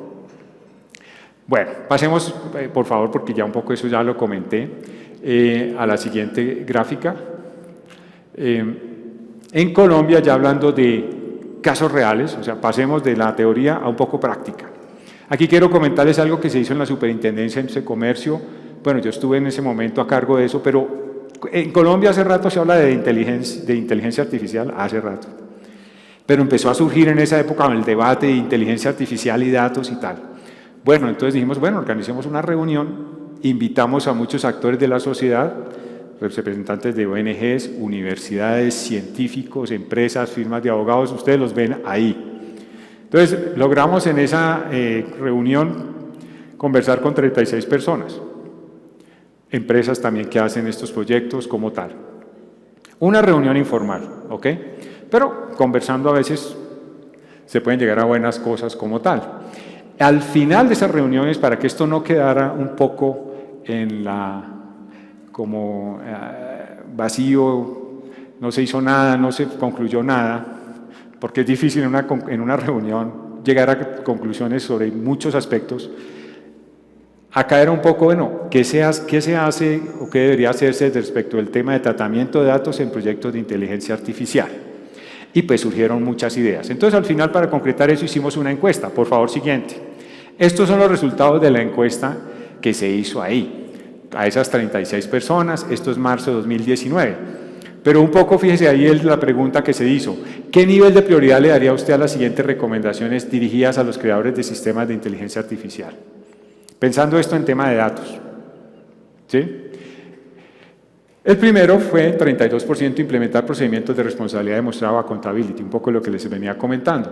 Bueno, pasemos, por favor, porque ya un poco eso ya lo comenté, a la siguiente gráfica. En Colombia, ya hablando de casos reales, o sea, pasemos de la teoría a un poco práctica. Aquí quiero comentarles algo que se hizo en la Superintendencia de Comercio. Bueno, yo estuve en ese momento a cargo de eso, pero en Colombia hace rato se habla de inteligencia artificial, hace rato. Pero empezó a surgir en esa época el debate de inteligencia artificial y datos y tal. Bueno, entonces dijimos, bueno, organicemos una reunión, invitamos a muchos actores de la sociedad, representantes de ONGs, universidades, científicos, empresas, firmas de abogados, ustedes los ven ahí. Entonces, logramos en esa reunión conversar con 36 personas, empresas también que hacen estos proyectos como tal. Una reunión informal, ¿ok? Pero conversando a veces se pueden llegar a buenas cosas como tal. Al final de esas reuniones, para que esto no quedara un poco en como vacío, no se hizo nada, no se concluyó nada, porque es difícil en una reunión llegar a conclusiones sobre muchos aspectos. Acá era un poco, bueno, ¿qué se hace o qué debería hacerse respecto del tema de tratamiento de datos en proyectos de inteligencia artificial? Y pues surgieron muchas ideas. Entonces, al final, para concretar eso, hicimos una encuesta. Por favor, siguiente. Estos son los resultados de la encuesta que se hizo ahí, a esas 36 personas. Esto es marzo de 2019. Pero un poco, fíjese, ahí es la pregunta que se hizo. ¿Qué nivel de prioridad le daría usted a las siguientes recomendaciones dirigidas a los creadores de sistemas de inteligencia artificial? Pensando esto en tema de datos. ¿Sí? El primero fue 32% implementar procedimientos de responsabilidad demostrada accountability, un poco lo que les venía comentando.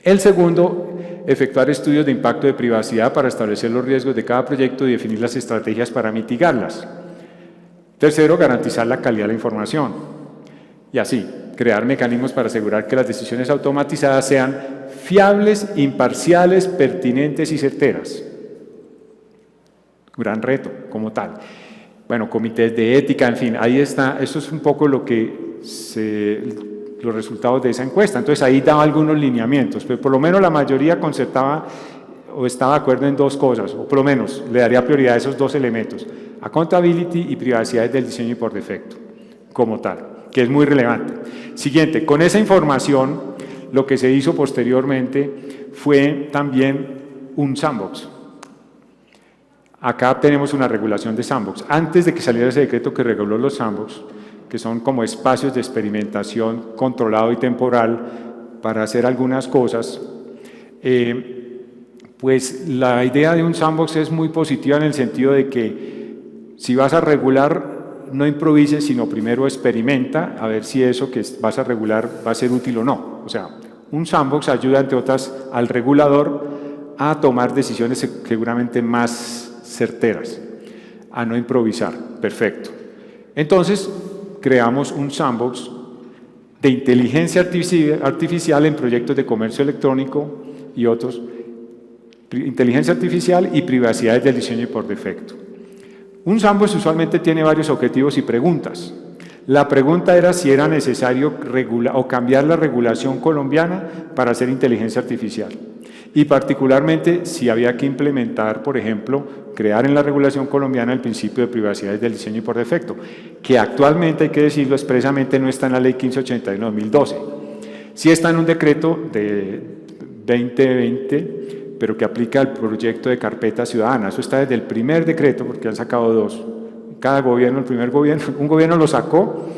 El segundo, efectuar estudios de impacto de privacidad para establecer los riesgos de cada proyecto y definir las estrategias para mitigarlas. Tercero, garantizar la calidad de la información. Y así, crear mecanismos para asegurar que las decisiones automatizadas sean fiables, imparciales, pertinentes y certeras. Gran reto, como tal. Bueno, comités de ética, en fin, ahí está. Eso es un poco los resultados de esa encuesta. Entonces, ahí daba algunos lineamientos, pero por lo menos la mayoría concertaba o estaba de acuerdo en dos cosas, o por lo menos le daría prioridad a esos dos elementos, accountability y privacidad del diseño y por defecto, como tal, que es muy relevante. Siguiente, con esa información, lo que se hizo posteriormente fue también un sandbox. Acá tenemos una regulación de sandbox. Antes de que saliera ese decreto que reguló los sandbox, que son como espacios de experimentación controlado y temporal para hacer algunas cosas, pues la idea de un sandbox es muy positiva en el sentido de que si vas a regular, no improvises, sino primero experimenta a ver si eso que vas a regular va a ser útil o no. O sea, un sandbox ayuda, entre otras, al regulador a tomar decisiones seguramente más certeras, a no improvisar. Perfecto. Entonces, creamos un sandbox de inteligencia artificial en proyectos de comercio electrónico y otros, inteligencia artificial y privacidad del diseño y por defecto. Un sandbox usualmente tiene varios objetivos y preguntas. La pregunta era si era necesario cambiar la regulación colombiana para hacer inteligencia artificial. Y particularmente si había que implementar, por ejemplo, crear en la regulación colombiana el principio de privacidad del diseño y por defecto, que actualmente, hay que decirlo expresamente, no está en la Ley 1581-2012. Sí está en un decreto de 2020, pero que aplica al proyecto de carpeta ciudadana. Eso está desde el primer decreto, porque han sacado dos. Cada gobierno, un gobierno lo sacó,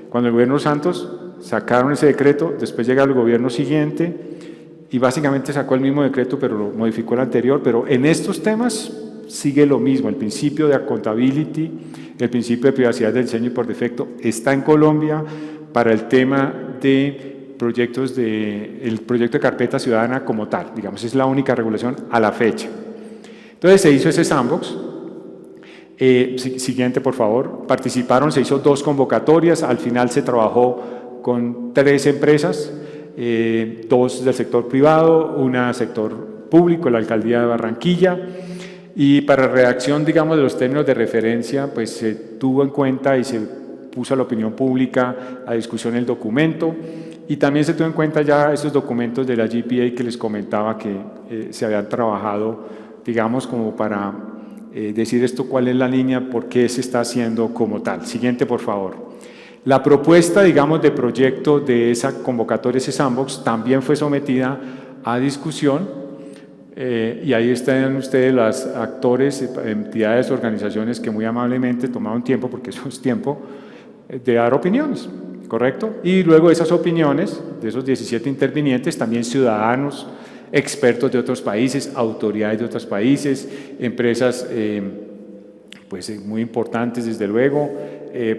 cuando el gobierno Santos sacaron ese decreto, después llega el gobierno siguiente, y básicamente sacó el mismo decreto, pero lo modificó el anterior. Pero en estos temas sigue lo mismo, el principio de accountability, el principio de privacidad del diseño y por defecto está en Colombia para el tema de proyectos el proyecto de carpeta ciudadana como tal, digamos, es la única regulación a la fecha. Entonces se hizo ese sandbox. Siguiente, por favor. Se hizo 2 convocatorias, al final se trabajó con 3 empresas, 2 del sector privado, una del sector público, la Alcaldía de Barranquilla, y para redacción, digamos, de los términos de referencia, pues se tuvo en cuenta y se puso a la opinión pública a discusión el documento, y también se tuvo en cuenta ya esos documentos de la GPA que les comentaba que se habían trabajado, digamos, como para decir esto, cuál es la línea, por qué se está haciendo como tal. Siguiente, por favor. La propuesta, digamos, de proyecto de esa convocatoria, ese sandbox, también fue sometida a discusión y ahí están ustedes los actores, entidades, organizaciones que muy amablemente tomaron tiempo, porque eso es tiempo, de dar opiniones, ¿correcto? Y luego esas opiniones, de esos 17 intervinientes, también ciudadanos, expertos de otros países, autoridades de otros países, empresas pues, muy importantes desde luego,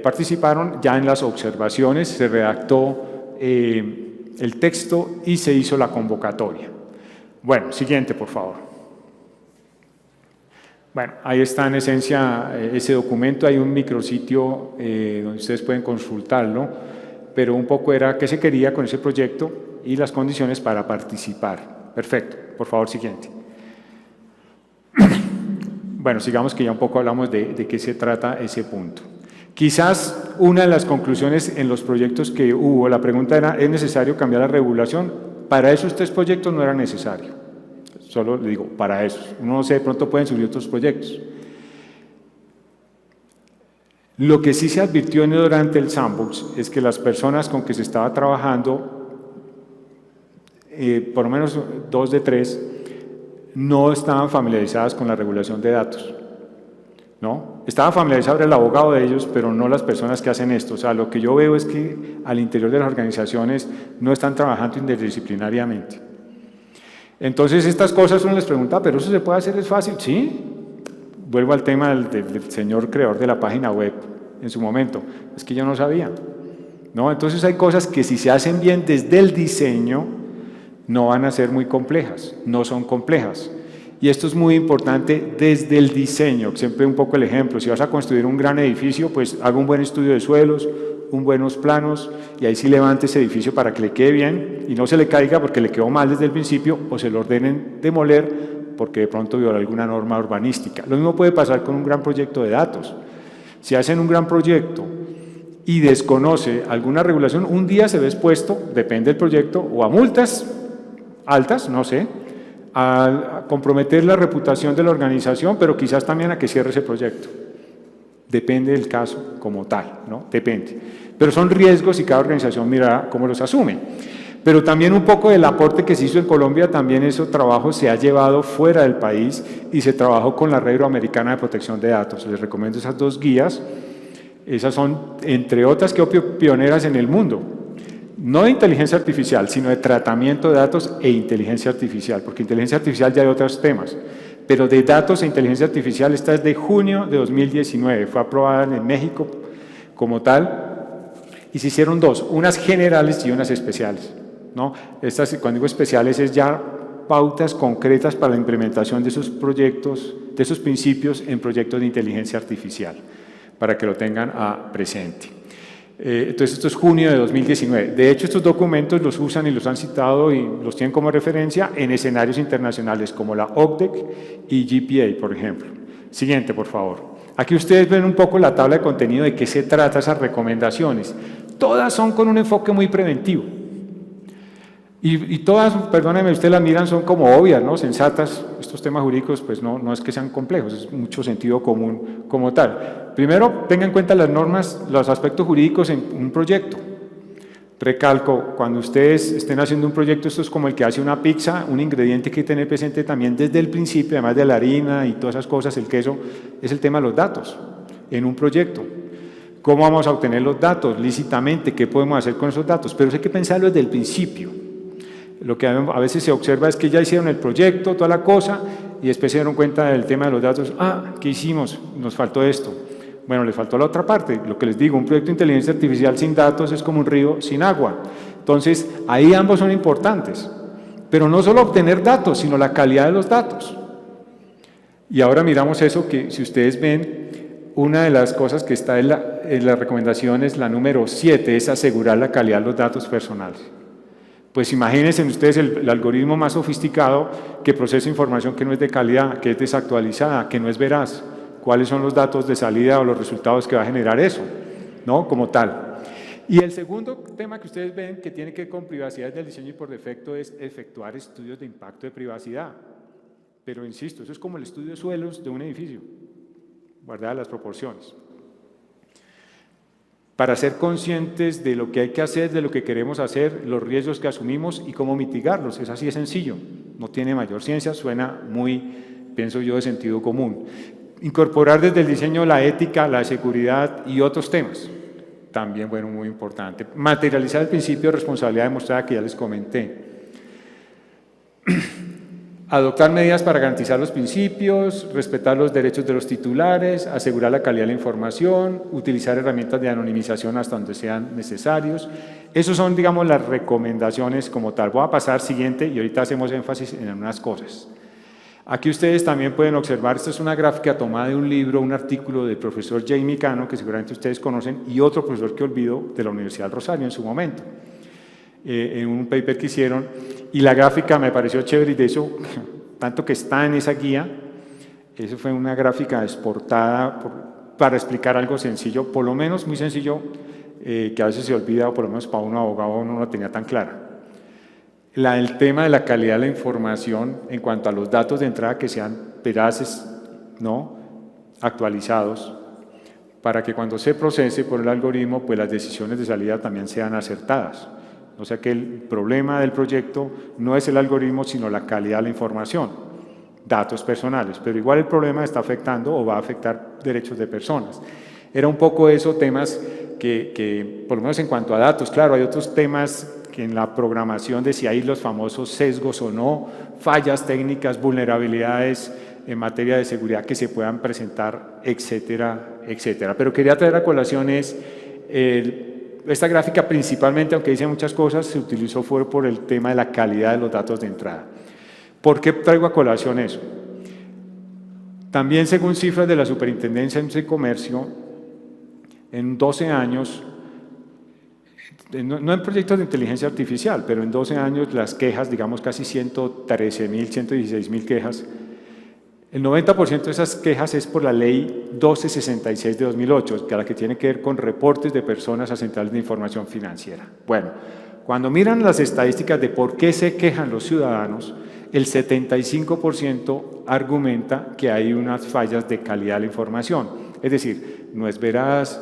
participaron ya en las observaciones, se redactó el texto y se hizo la convocatoria. Bueno, siguiente por favor. Bueno, ahí está en esencia ese documento, hay un micrositio donde ustedes pueden consultarlo, pero un poco era qué se quería con ese proyecto y las condiciones para participar. Perfecto, por favor, siguiente. Bueno, sigamos que ya un poco hablamos de qué se trata ese punto. Quizás una de las conclusiones en los proyectos que hubo, la pregunta era, ¿es necesario cambiar la regulación? Para esos 3 proyectos no era necesario. Solo le digo, para esos. Uno no sé, de pronto pueden subir otros proyectos. Lo que sí se advirtió durante el sandbox es que las personas con que se estaba trabajando, por lo menos 2 de 3, no estaban familiarizadas con la regulación de datos, ¿no? Estaba familiarizado el abogado de ellos, pero no las personas que hacen esto. O sea, lo que yo veo es que al interior de las organizaciones no están trabajando interdisciplinariamente. Entonces, estas cosas uno les pregunta, ¿pero eso se puede hacer? ¿Es fácil? Sí. Vuelvo al tema del señor creador de la página web en su momento. Es que yo no sabía, ¿no? Entonces, hay cosas que si se hacen bien desde el diseño, no van a ser muy complejas, no son complejas. Y esto es muy importante desde el diseño, siempre un poco el ejemplo, si vas a construir un gran edificio, pues haga un buen estudio de suelos, buenos planos, y ahí sí levante ese edificio para que le quede bien y no se le caiga porque le quedó mal desde el principio o se lo ordenen demoler porque de pronto viola alguna norma urbanística. Lo mismo puede pasar con un gran proyecto de datos. Si hacen un gran proyecto y desconoce alguna regulación, un día se ve expuesto, depende del proyecto, o a multas altas, no sé, a comprometer la reputación de la organización, pero quizás también a que cierre ese proyecto. Depende del caso como tal, ¿no? Depende. Pero son riesgos y cada organización mira cómo los asume. Pero también un poco del aporte que se hizo en Colombia, también ese trabajo se ha llevado fuera del país y se trabajó con la Red Iberoamericana de Protección de Datos. Les recomiendo esas 2 guías. Esas son, entre otras, que pioneras en el mundo. No de inteligencia artificial, sino de tratamiento de datos e inteligencia artificial, porque inteligencia artificial ya hay otros temas, pero de datos e inteligencia artificial, esta es de junio de 2019, fue aprobada en México como tal, y se hicieron 2, unas generales y unas especiales, ¿no? Estas, cuando digo especiales, es ya pautas concretas para la implementación de esos proyectos, de esos principios en proyectos de inteligencia artificial, para que lo tengan presente. Entonces, esto es junio de 2019. De hecho, estos documentos los usan y los han citado y los tienen como referencia en escenarios internacionales como la OCDE y GPA, por ejemplo. Siguiente, por favor. Aquí ustedes ven un poco la tabla de contenido de qué se trata esas recomendaciones. Todas son con un enfoque muy preventivo. Y todas, perdónenme, ustedes las miran, son como obvias, ¿no? Sensatas. Estos temas jurídicos, pues no es que sean complejos, es mucho sentido común como tal. Primero, tengan en cuenta las normas, los aspectos jurídicos en un proyecto. Recalco, cuando ustedes estén haciendo un proyecto, esto es como el que hace una pizza, un ingrediente que hay que tener presente también desde el principio, además de la harina y todas esas cosas, el queso, es el tema de los datos en un proyecto. ¿Cómo vamos a obtener los datos lícitamente? ¿Qué podemos hacer con esos datos? Pero eso hay que pensarlo desde el principio. Lo que a veces se observa es que ya hicieron el proyecto, toda la cosa, y después se dieron cuenta del tema de los datos. ¿Qué hicimos? Nos faltó esto. Bueno, les faltó la otra parte. Lo que les digo, un proyecto de inteligencia artificial sin datos es como un río sin agua. Entonces, ahí ambos son importantes. Pero no solo obtener datos, sino la calidad de los datos. Y ahora miramos eso que, si ustedes ven, una de las cosas que está en la recomendación es la número 7, es asegurar la calidad de los datos personales. Pues imagínense ustedes el algoritmo más sofisticado que procesa información que no es de calidad, que es desactualizada, que no es veraz. ¿Cuáles son los datos de salida o los resultados que va a generar eso? ¿No? Como tal. Y el segundo tema que ustedes ven que tiene que ver con privacidad del diseño y por defecto es efectuar estudios de impacto de privacidad. Pero insisto, eso es como el estudio de suelos de un edificio, guardadas las proporciones. para ser conscientes de lo que hay que hacer, de lo que queremos hacer, los riesgos que asumimos y cómo mitigarlos. Es así de sencillo, no tiene mayor ciencia, suena muy, pienso yo, de sentido común. Incorporar desde el diseño la ética, la seguridad y otros temas, también, bueno, muy importante. Materializar el principio de responsabilidad demostrada que ya les comenté. Adoptar medidas para garantizar los principios, respetar los derechos de los titulares, asegurar la calidad de la información, utilizar herramientas de anonimización hasta donde sean necesarios. Esas son, digamos, las recomendaciones como tal. Voy a pasar siguiente y ahorita hacemos énfasis en unas cosas. Aquí ustedes también pueden observar, esta es una gráfica tomada de un libro, un artículo del profesor Jamie Cano, que seguramente ustedes conocen, y otro profesor que olvido de la Universidad del Rosario en su momento, en un paper que hicieron, y la gráfica me pareció chévere y de eso, tanto que está en esa guía, eso fue una gráfica exportada para explicar algo sencillo, por lo menos muy sencillo, que a veces se olvida, o por lo menos para un abogado no la tenía tan clara. El tema de la calidad de la información en cuanto a los datos de entrada que sean veraces, ¿no?, actualizados, para que cuando se procese por el algoritmo, pues las decisiones de salida también sean acertadas. O sea que el problema del proyecto no es el algoritmo, sino la calidad de la información, datos personales, pero igual el problema está afectando o va a afectar derechos de personas. Era un poco eso, temas que por lo menos en cuanto a datos, claro, hay otros temas que en la programación de si hay los famosos sesgos o no, fallas técnicas, vulnerabilidades en materia de seguridad que se puedan presentar, etcétera, etcétera. Pero quería traer a colación esta gráfica principalmente, aunque dice muchas cosas, se utilizó fue por el tema de la calidad de los datos de entrada. ¿Por qué traigo a colación eso? También según cifras de la Superintendencia de Industria y Comercio, en 12 años, no en proyectos de inteligencia artificial, pero en 12 años las quejas, digamos casi 113.000, 116.000 quejas, el 90% de esas quejas es por la ley 1266 de 2008, que es la que tiene que ver con reportes de personas a centrales de información financiera. Bueno, cuando miran las estadísticas de por qué se quejan los ciudadanos, el 75% argumenta que hay unas fallas de calidad de la información, es decir, no es veraz,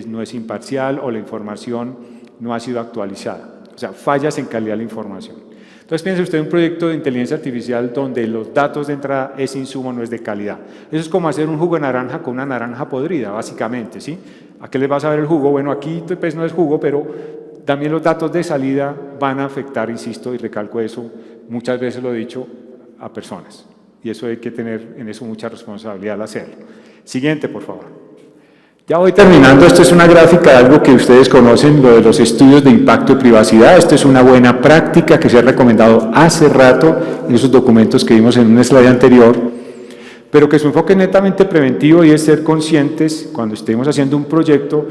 no es imparcial o la información no ha sido actualizada, o sea, fallas en calidad de la información. Entonces piense usted en un proyecto de inteligencia artificial donde los datos de entrada, ese insumo no es de calidad. Eso es como hacer un jugo de naranja con una naranja podrida, básicamente, ¿sí? ¿A qué les va a saber el jugo? Bueno, aquí pues no es jugo, pero también los datos de salida van a afectar, insisto, y recalco eso, muchas veces lo he dicho, a personas. Y eso hay que tener en eso mucha responsabilidad al hacerlo. Siguiente, por favor. Ya voy terminando, esto es una gráfica de algo que ustedes conocen, lo de los estudios de impacto y privacidad. Esto es una buena práctica que se ha recomendado hace rato en esos documentos que vimos en un slide anterior, pero que su enfoque es netamente preventivo y es ser conscientes cuando estemos haciendo un proyecto,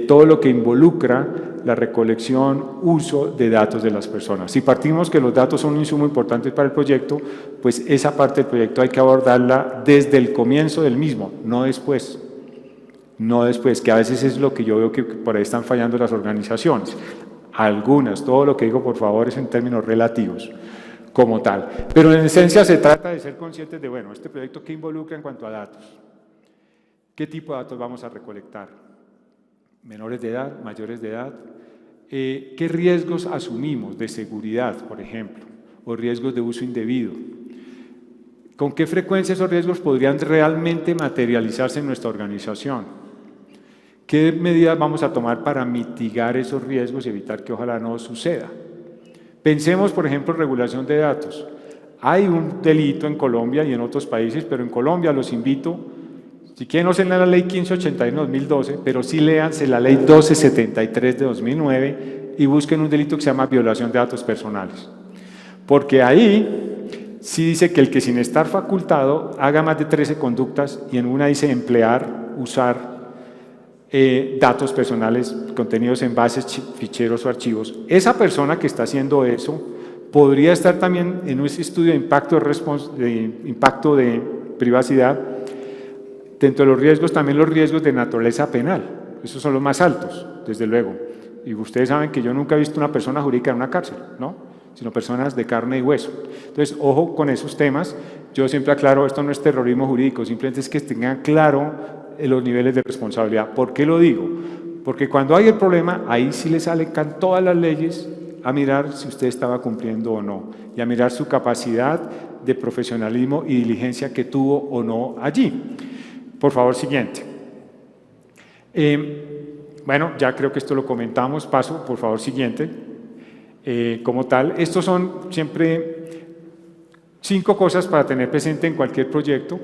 todo lo que involucra la recolección, uso de datos de las personas. Si partimos que los datos son un insumo importante para el proyecto, pues esa parte del proyecto hay que abordarla desde el comienzo del mismo, no después. No después, que a veces es lo que yo veo que por ahí están fallando las organizaciones. Algunas, todo lo que digo por favor es en términos relativos, como tal. Pero en esencia se trata de ser conscientes de, bueno, este proyecto ¿qué involucra en cuanto a datos? ¿Qué tipo de datos vamos a recolectar? ¿Menores de edad? ¿Mayores de edad? ¿Qué riesgos asumimos de seguridad, por ejemplo? ¿O riesgos de uso indebido? ¿Con qué frecuencia esos riesgos podrían realmente materializarse en nuestra organización? ¿Qué medidas vamos a tomar para mitigar esos riesgos y evitar que ojalá no suceda? Pensemos, por ejemplo, en regulación de datos. Hay un delito en Colombia y en otros países, pero en Colombia los invito, si quieren no se lean la ley 1581 de 2012, pero sí léanse la ley 1273 de 2009 y busquen un delito que se llama violación de datos personales. Porque ahí sí dice que el que sin estar facultado haga más de 13 conductas y en una dice emplear, usar datos personales contenidos en bases, ficheros o archivos. Esa persona que está haciendo eso podría estar también en un estudio de impacto de privacidad. Dentro de los riesgos, también los riesgos de naturaleza penal. Esos son los más altos, desde luego. Y ustedes saben que yo nunca he visto una persona jurídica en una cárcel, ¿no? Sino personas de carne y hueso. Entonces, ojo con esos temas. Yo siempre aclaro, esto no es terrorismo jurídico, simplemente es que tengan claro los niveles de responsabilidad. ¿Por qué lo digo? porque cuando hay el problema, ahí sí le salen todas las leyes a mirar si usted estaba cumpliendo o no, y a mirar su capacidad de profesionalismo y diligencia que tuvo o no allí. Por favor, siguiente. Bueno, ya creo que esto lo comentamos, paso, por favor, siguiente. Como tal, estos son siempre 5 cosas para tener presente en cualquier proyecto,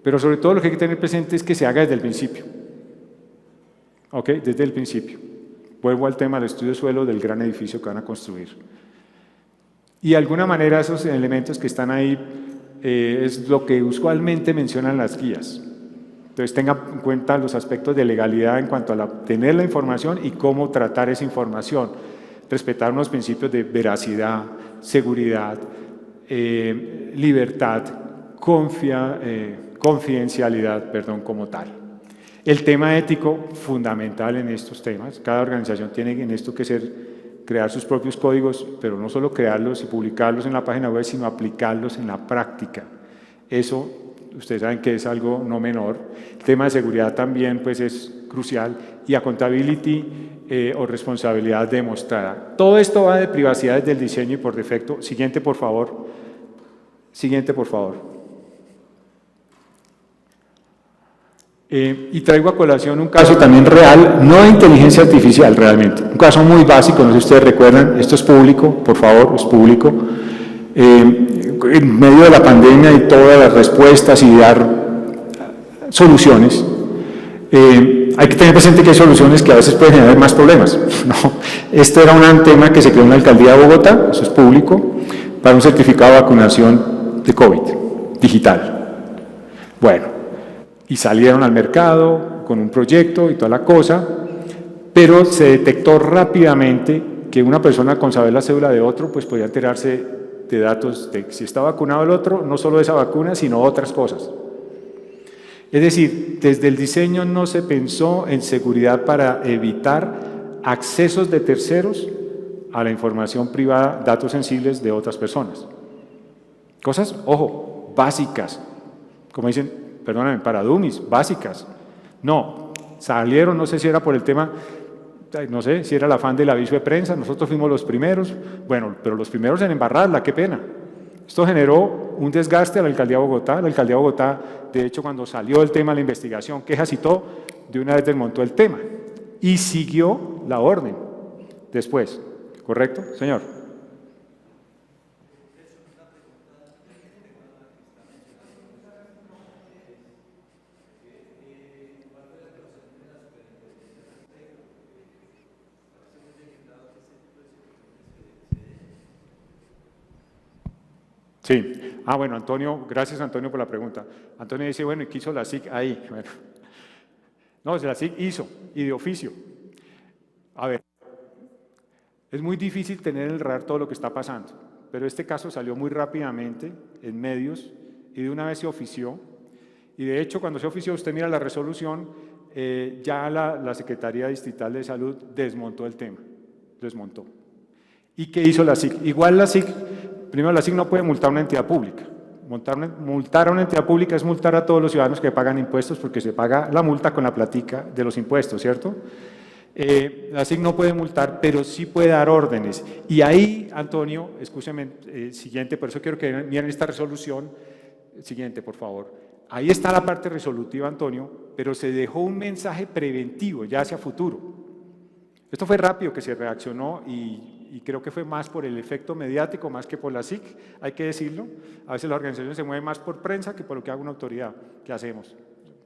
pero sobre todo lo que hay que tener presente es que se haga desde el principio. ¿Ok? Desde el principio. Vuelvo al tema del estudio de suelo del gran edificio que van a construir. Y de alguna manera esos elementos que están ahí es lo que usualmente mencionan las guías. Entonces tenga en cuenta los aspectos de legalidad en cuanto a tener la información y cómo tratar esa información. Respetar unos principios de veracidad, seguridad, libertad, confidencialidad, como tal. El tema ético, fundamental en estos temas. Cada organización tiene en esto que crear sus propios códigos, pero no solo crearlos y publicarlos en la página web, sino aplicarlos en la práctica. Eso, ustedes saben que es algo no menor. El tema de seguridad también pues, es crucial. Y accountability o responsabilidad demostrada. Todo esto va de privacidad desde el diseño y por defecto. Siguiente, por favor. Siguiente, por favor. Y traigo a colación un caso también real, no de inteligencia artificial realmente, un caso muy básico, no sé si ustedes recuerdan, esto es público, por favor, es público. En medio de la pandemia y todas las respuestas y dar soluciones, hay que tener presente que hay soluciones que a veces pueden generar más problemas. ¿No? Este era un tema que se creó en la Alcaldía de Bogotá, eso es público, para un certificado de vacunación de COVID digital. Bueno. Y salieron al mercado con un proyecto y toda la cosa, pero se detectó rápidamente que una persona con saber la cédula de otro pues podía enterarse de datos de si está vacunado el otro, no solo de esa vacuna, sino otras cosas. Es decir, desde el diseño no se pensó en seguridad para evitar accesos de terceros a la información privada, datos sensibles de otras personas. Cosas, ojo, básicas, como dicen, perdóname, para dummies, básicas. No, salieron, no sé si era por el tema, no sé, si era el afán del aviso de prensa, nosotros fuimos los primeros, bueno, pero los primeros en embarrarla, qué pena. Esto generó un desgaste a la Alcaldía de Bogotá. La Alcaldía de Bogotá, de hecho, cuando salió el tema de la investigación, quejas y todo, de una vez desmontó el tema y siguió la orden después. ¿Correcto, señor? Sí. Bueno, Antonio, gracias Antonio por la pregunta. Antonio dice, bueno, ¿y qué hizo la SIC ahí? Bueno, no, la SIC hizo, y de oficio. A ver, es muy difícil tener en el radar todo lo que está pasando, pero este caso salió muy rápidamente en medios y de una vez se ofició. Y de hecho, cuando se ofició, usted mira la resolución, ya la Secretaría Distrital de Salud desmontó el tema, desmontó. ¿Y qué hizo la SIC? Igual la SIC, primero la SIC no puede multar a una entidad pública. Multar a una entidad pública es multar a todos los ciudadanos que pagan impuestos porque se paga la multa con la platica de los impuestos, ¿cierto? La SIC no puede multar, pero sí puede dar órdenes. Y ahí, Antonio, escúcheme, siguiente, por eso quiero que miren esta resolución. Siguiente, por favor. Ahí está la parte resolutiva, Antonio, pero se dejó un mensaje preventivo ya hacia futuro. Esto fue rápido que se reaccionó y creo que fue más por el efecto mediático, más que por la SIC, hay que decirlo. A veces las organizaciones se mueven más por prensa que por lo que haga una autoridad. ¿Qué hacemos?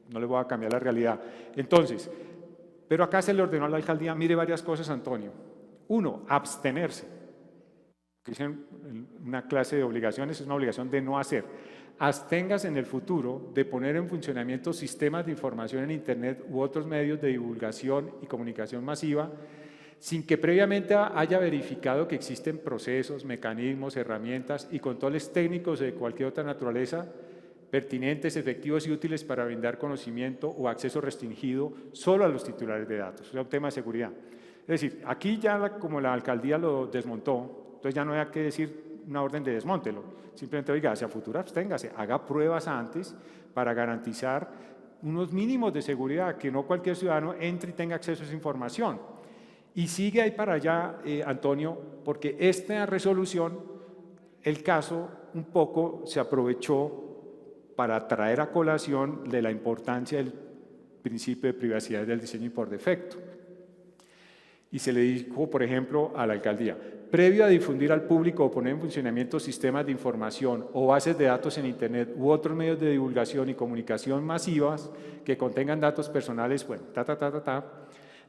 No le voy a cambiar la realidad. Entonces, pero acá se le ordenó a la alcaldía, mire varias cosas, Antonio. Uno, abstenerse. Que dicen una clase de obligaciones, es una obligación de no hacer. Absténgase en el futuro de poner en funcionamiento sistemas de información en Internet u otros medios de divulgación y comunicación masiva sin que previamente haya verificado que existen procesos, mecanismos, herramientas y controles técnicos de cualquier otra naturaleza pertinentes, efectivos y útiles para brindar conocimiento o acceso restringido solo a los titulares de datos. Es un tema de seguridad. Es decir, aquí ya como la alcaldía lo desmontó, entonces ya no hay que decir una orden de desmóntelo, simplemente oiga, hacia futuro absténgase, haga pruebas antes para garantizar unos mínimos de seguridad, que no cualquier ciudadano entre y tenga acceso a esa información. Y sigue ahí para allá, Antonio, porque esta resolución, el caso un poco se aprovechó para traer a colación de la importancia del principio de privacidad del diseño por defecto. Y se le dijo, por ejemplo, a la alcaldía, previo a difundir al público o poner en funcionamiento sistemas de información o bases de datos en Internet u otros medios de divulgación y comunicación masivas que contengan datos personales, bueno,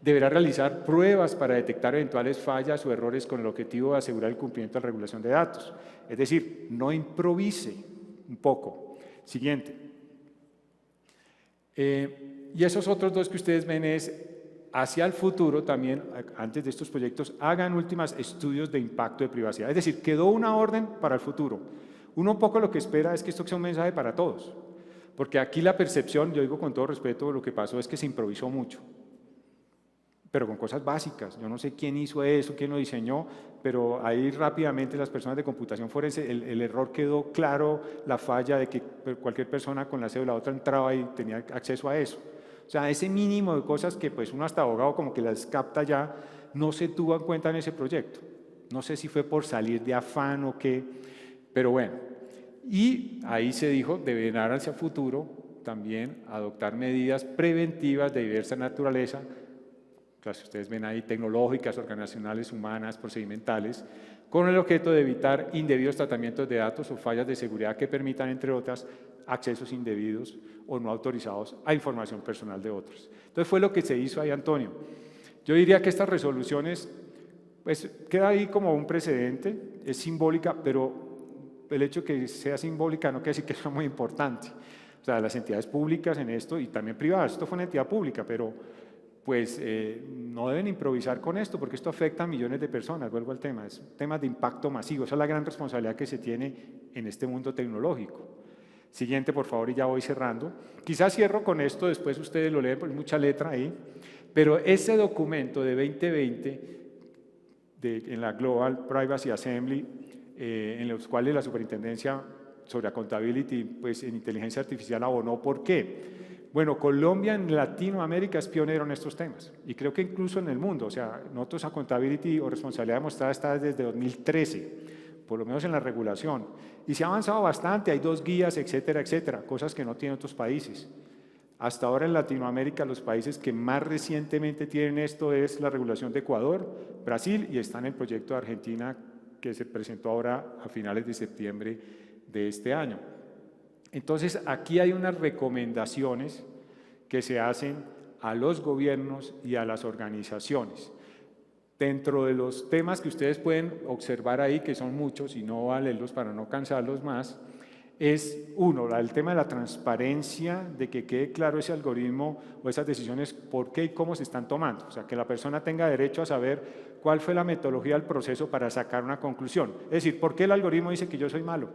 deberá realizar pruebas para detectar eventuales fallas o errores con el objetivo de asegurar el cumplimiento de la regulación de datos. Es decir, no improvise un poco. Siguiente. Y esos otros dos que ustedes ven es, hacia el futuro también, antes de estos proyectos, hagan últimos estudios de impacto de privacidad. Es decir, quedó una orden para el futuro. Uno un poco lo que espera es que esto sea un mensaje para todos. Porque aquí la percepción, yo digo con todo respeto, lo que pasó es que se improvisó mucho. Pero con cosas básicas. Yo no sé quién hizo eso, quién lo diseñó, pero ahí rápidamente las personas de computación forense, el error quedó claro, la falla de que cualquier persona con la cédula otra entraba y tenía acceso a eso. O sea, ese mínimo de cosas que pues uno hasta abogado como que las capta ya, no se tuvo en cuenta en ese proyecto. No sé si fue por salir de afán o qué, pero bueno. Y ahí se dijo, deberán hacia el futuro también adoptar medidas preventivas de diversa naturaleza, las ustedes ven ahí, tecnológicas, organizacionales, humanas, procedimentales, con el objeto de evitar indebidos tratamientos de datos o fallas de seguridad que permitan, entre otras, accesos indebidos o no autorizados a información personal de otros. Entonces fue lo que se hizo ahí, Antonio. Yo diría que estas resoluciones, pues queda ahí como un precedente, es simbólica, pero el hecho de que sea simbólica no quiere decir que sea muy importante. O sea, las entidades públicas en esto y también privadas, esto fue una entidad pública, pero pues no deben improvisar con esto porque esto afecta a millones de personas, vuelvo al tema, es un tema de impacto masivo, esa es la gran responsabilidad que se tiene en este mundo tecnológico. Siguiente, por favor, y ya voy cerrando. Quizás cierro con esto, después ustedes lo leen, porque hay mucha letra ahí, pero ese documento de 2020 en la Global Privacy Assembly, en los cuales la Superintendencia sobre Accountability pues, en Inteligencia Artificial abonó, ¿por qué? Bueno, Colombia en Latinoamérica es pionero en estos temas y creo que incluso en el mundo, o sea, nosotros accountability o responsabilidad demostrada está desde 2013, por lo menos en la regulación, y se ha avanzado bastante, hay 2 guías, etcétera, etcétera, cosas que no tienen otros países. Hasta ahora en Latinoamérica los países que más recientemente tienen esto es la regulación de Ecuador, Brasil y está en el proyecto de Argentina que se presentó ahora a finales de septiembre de este año. Entonces, aquí hay unas recomendaciones que se hacen a los gobiernos y a las organizaciones. Dentro de los temas que ustedes pueden observar ahí, que son muchos y no voy a leerlos para no cansarlos más, es uno, el tema de la transparencia, de que quede claro ese algoritmo o esas decisiones, por qué y cómo se están tomando. O sea, que la persona tenga derecho a saber cuál fue la metodología del proceso para sacar una conclusión. Es decir, ¿por qué el algoritmo dice que yo soy malo?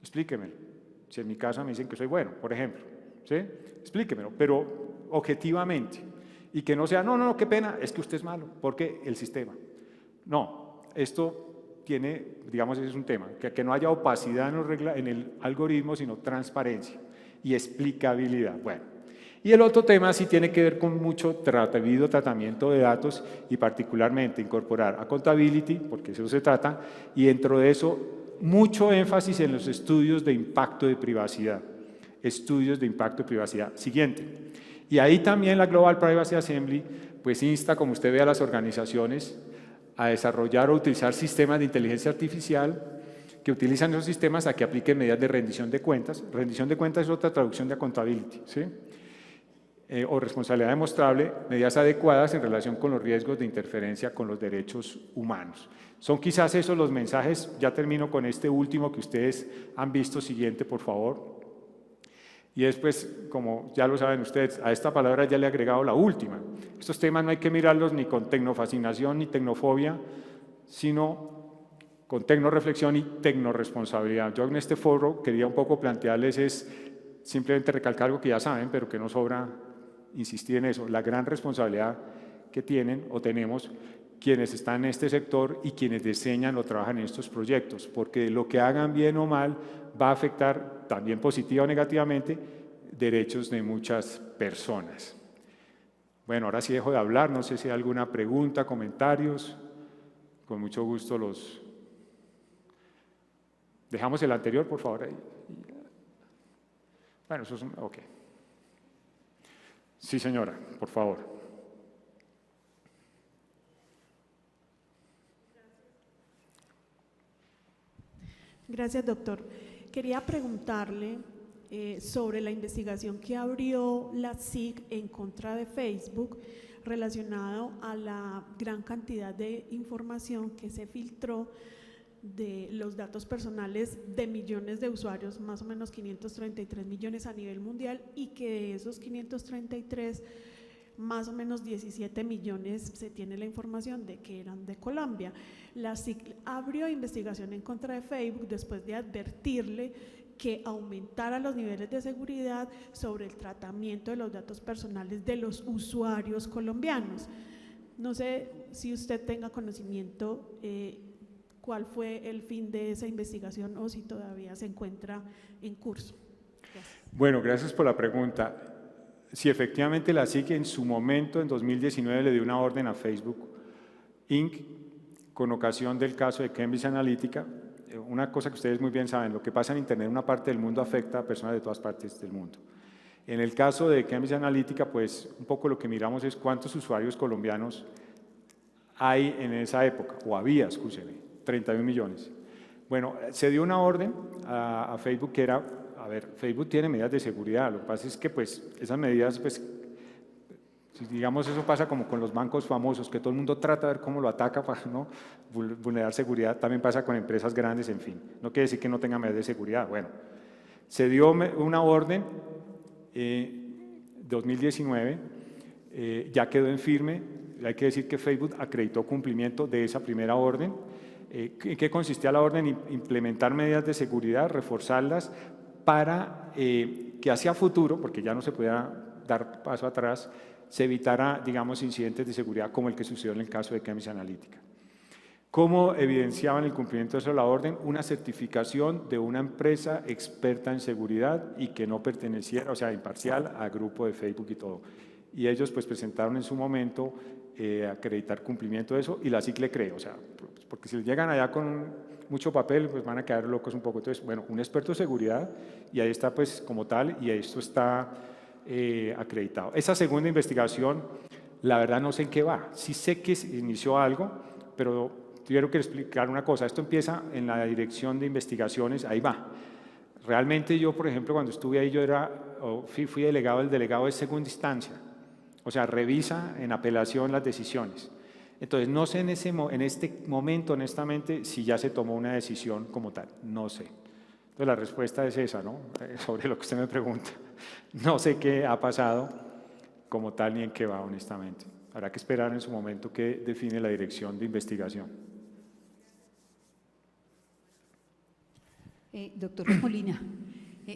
Explíquemelo. Si en mi caso me dicen que soy bueno, por ejemplo, ¿sí? Explíquemelo, pero objetivamente. Y que no sea, no, qué pena, es que usted es malo, porque el sistema. No, esto tiene, digamos, ese es un tema, que no haya opacidad en el algoritmo, sino transparencia y explicabilidad. Bueno, y el otro tema sí tiene que ver con mucho debido tratamiento de datos y particularmente incorporar accountability, porque eso se trata, y dentro de eso mucho énfasis en los estudios de impacto de privacidad. Estudios de impacto de privacidad. Siguiente. Y ahí también la Global Privacy Assembly pues insta, como usted ve, a las organizaciones a desarrollar o utilizar sistemas de inteligencia artificial que utilizan esos sistemas a que apliquen medidas de rendición de cuentas. Rendición de cuentas es otra traducción de accountability, ¿sí? O responsabilidad demostrable, medidas adecuadas en relación con los riesgos de interferencia con los derechos humanos. Son quizás esos los mensajes, ya termino con este último que ustedes han visto, siguiente por favor. Y después, como ya lo saben ustedes, a esta palabra ya le he agregado la última. Estos temas no hay que mirarlos ni con tecnofascinación ni tecnofobia, sino con tecnoreflexión y tecnoresponsabilidad. Yo en este foro quería un poco plantearles simplemente recalcar algo que ya saben, pero que no sobra insistir en eso, la gran responsabilidad que tienen o tenemos quienes están en este sector y quienes diseñan o trabajan en estos proyectos, porque lo que hagan bien o mal va a afectar también positiva o negativamente derechos de muchas personas. Bueno, ahora sí dejo de hablar, no sé si hay alguna pregunta, comentarios, con mucho gusto los... Dejamos el anterior, por favor. Ahí. Bueno, eso es un... Ok. Sí, señora, por favor. Gracias, doctor. Quería preguntarle sobre la investigación que abrió la SIC en contra de Facebook relacionado a la gran cantidad de información que se filtró de los datos personales de millones de usuarios, más o menos 533 millones a nivel mundial, y que de esos 533, más o menos 17 millones se tiene la información de que eran de Colombia. La SIC abrió investigación en contra de Facebook después de advertirle que aumentara los niveles de seguridad sobre el tratamiento de los datos personales de los usuarios colombianos. No sé si usted tenga conocimiento cuál fue el fin de esa investigación o si todavía se encuentra en curso. Gracias. Bueno, gracias por la pregunta. Sí, efectivamente la SIC en su momento, en 2019, le dio una orden a Facebook Inc. con ocasión del caso de Cambridge Analytica. Una cosa que ustedes muy bien saben, lo que pasa en Internet en una parte del mundo afecta a personas de todas partes del mundo. En el caso de Cambridge Analytica, pues un poco lo que miramos es cuántos usuarios colombianos hay en esa época, o había, escúcheme, 31 millones. Bueno, se dio una orden a Facebook que era, a ver, Facebook tiene medidas de seguridad, lo que pasa es que pues esas medidas, pues, digamos, eso pasa como con los bancos famosos, que todo el mundo trata de ver cómo lo ataca para no vulnerar seguridad, también pasa con empresas grandes, en fin, no quiere decir que no tenga medidas de seguridad. Bueno, se dio una orden 2019, ya quedó en firme, hay que decir que Facebook acreditó cumplimiento de esa primera orden. ¿En qué consistía la orden? Implementar medidas de seguridad, reforzarlas para que hacia futuro, porque ya no se pueda dar paso atrás, se evitara, digamos, incidentes de seguridad como el que sucedió en el caso de Cambridge Analytica. ¿Cómo evidenciaban el cumplimiento de la orden? Una certificación de una empresa experta en seguridad y que no perteneciera, o sea, imparcial, al grupo de Facebook y todo. Y ellos pues presentaron en su momento acreditar cumplimiento de eso y la SIC le cree, o sea, porque si llegan allá con mucho papel, pues van a quedar locos un poco. Entonces, bueno, un experto de seguridad y ahí está pues como tal y esto está acreditado. Esa segunda investigación, la verdad no sé en qué va. Sí sé que se inició algo, pero quiero que explicar una cosa. Esto empieza en la dirección de investigaciones, ahí va. Realmente yo, por ejemplo, cuando estuve ahí, yo fui delegado del delegado de segunda instancia. O sea, revisa en apelación las decisiones. Entonces, no sé en este momento, honestamente, si ya se tomó una decisión como tal. No sé. Entonces, la respuesta es esa, ¿no? Sobre lo que usted me pregunta. No sé qué ha pasado como tal ni en qué va, honestamente. Habrá que esperar en su momento que define la dirección de investigación. Doctor Molina,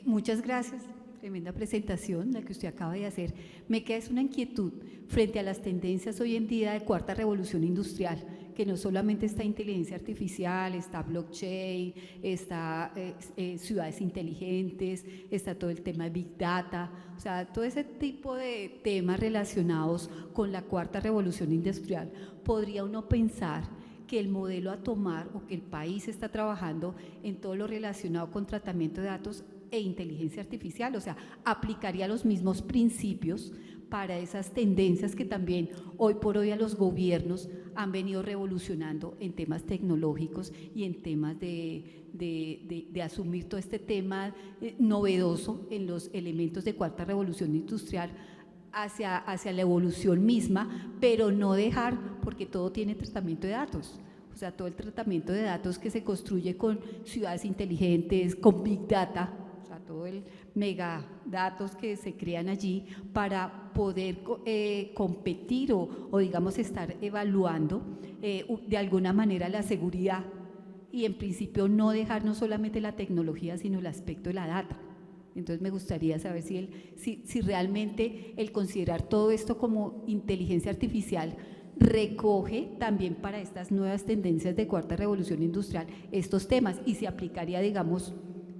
muchas gracias. Tremenda presentación la que usted acaba de hacer. Me queda es una inquietud frente a las tendencias hoy en día de cuarta revolución industrial, que no solamente está inteligencia artificial, está blockchain, está ciudades inteligentes, está todo el tema de Big Data, o sea, todo ese tipo de temas relacionados con la cuarta revolución industrial. ¿Podría uno pensar que el modelo a tomar o que el país está trabajando en todo lo relacionado con tratamiento de datos e inteligencia artificial, o sea, aplicaría los mismos principios para esas tendencias que también hoy por hoy a los gobiernos han venido revolucionando en temas tecnológicos y en temas de asumir todo este tema novedoso en los elementos de cuarta revolución industrial hacia la evolución misma, pero no dejar, porque todo tiene tratamiento de datos. O sea, todo el tratamiento de datos que se construye con ciudades inteligentes, con Big Data, o sea, todo el megadatos que se crean allí para poder competir o digamos estar evaluando de alguna manera la seguridad y en principio no dejar no solamente la tecnología sino el aspecto de la data. Entonces me gustaría saber si realmente el considerar todo esto como inteligencia artificial recoge también para estas nuevas tendencias de cuarta revolución industrial estos temas y se aplicaría, digamos,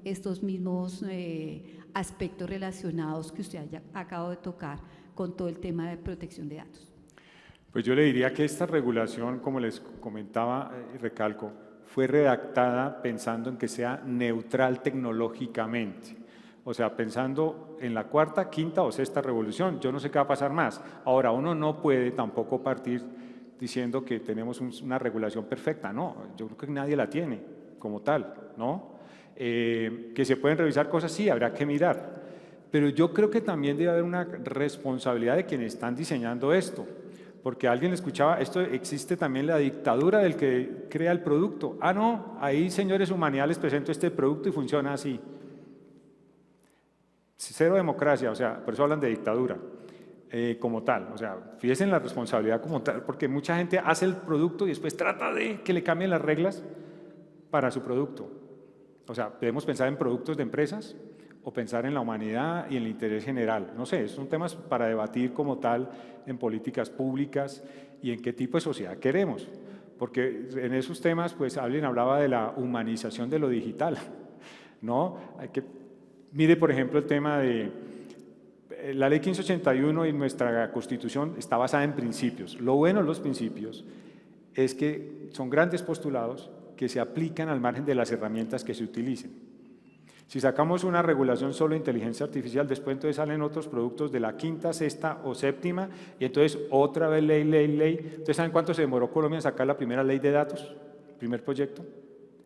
estos mismos aspectos relacionados que usted acaba de tocar con todo el tema de protección de datos? Pues yo le diría que esta regulación, como les comentaba y recalco, fue redactada pensando en que sea neutral tecnológicamente. O sea, pensando en la cuarta, quinta o sexta revolución. Yo no sé qué va a pasar más. Ahora, uno no puede tampoco partir diciendo que tenemos una regulación perfecta. No, yo creo que nadie la tiene como tal, ¿no? Que se pueden revisar cosas, sí, habrá que mirar. Pero yo creo que también debe haber una responsabilidad de quienes están diseñando esto. Porque alguien escuchaba, esto existe también la dictadura del que crea el producto. Ah, no, ahí, señores humanidad, les presento este producto y funciona así. Cero democracia, o sea, por eso hablan de dictadura como tal. O sea, fíjense en la responsabilidad como tal, porque mucha gente hace el producto y después trata de que le cambien las reglas para su producto. O sea, debemos pensar en productos de empresas o pensar en la humanidad y en el interés general. No sé, son temas para debatir como tal en políticas públicas y en qué tipo de sociedad queremos. Porque en esos temas, pues alguien hablaba de la humanización de lo digital, ¿no? Mire, por ejemplo, el tema de la Ley 1581 y nuestra Constitución está basada en principios. Lo bueno de los principios es que son grandes postulados que se aplican al margen de las herramientas que se utilicen. Si sacamos una regulación solo de inteligencia artificial, después entonces salen otros productos de la quinta, sexta o séptima, y entonces otra vez ley. ¿Ustedes saben cuánto se demoró Colombia en sacar la primera ley de datos? ¿Primer proyecto?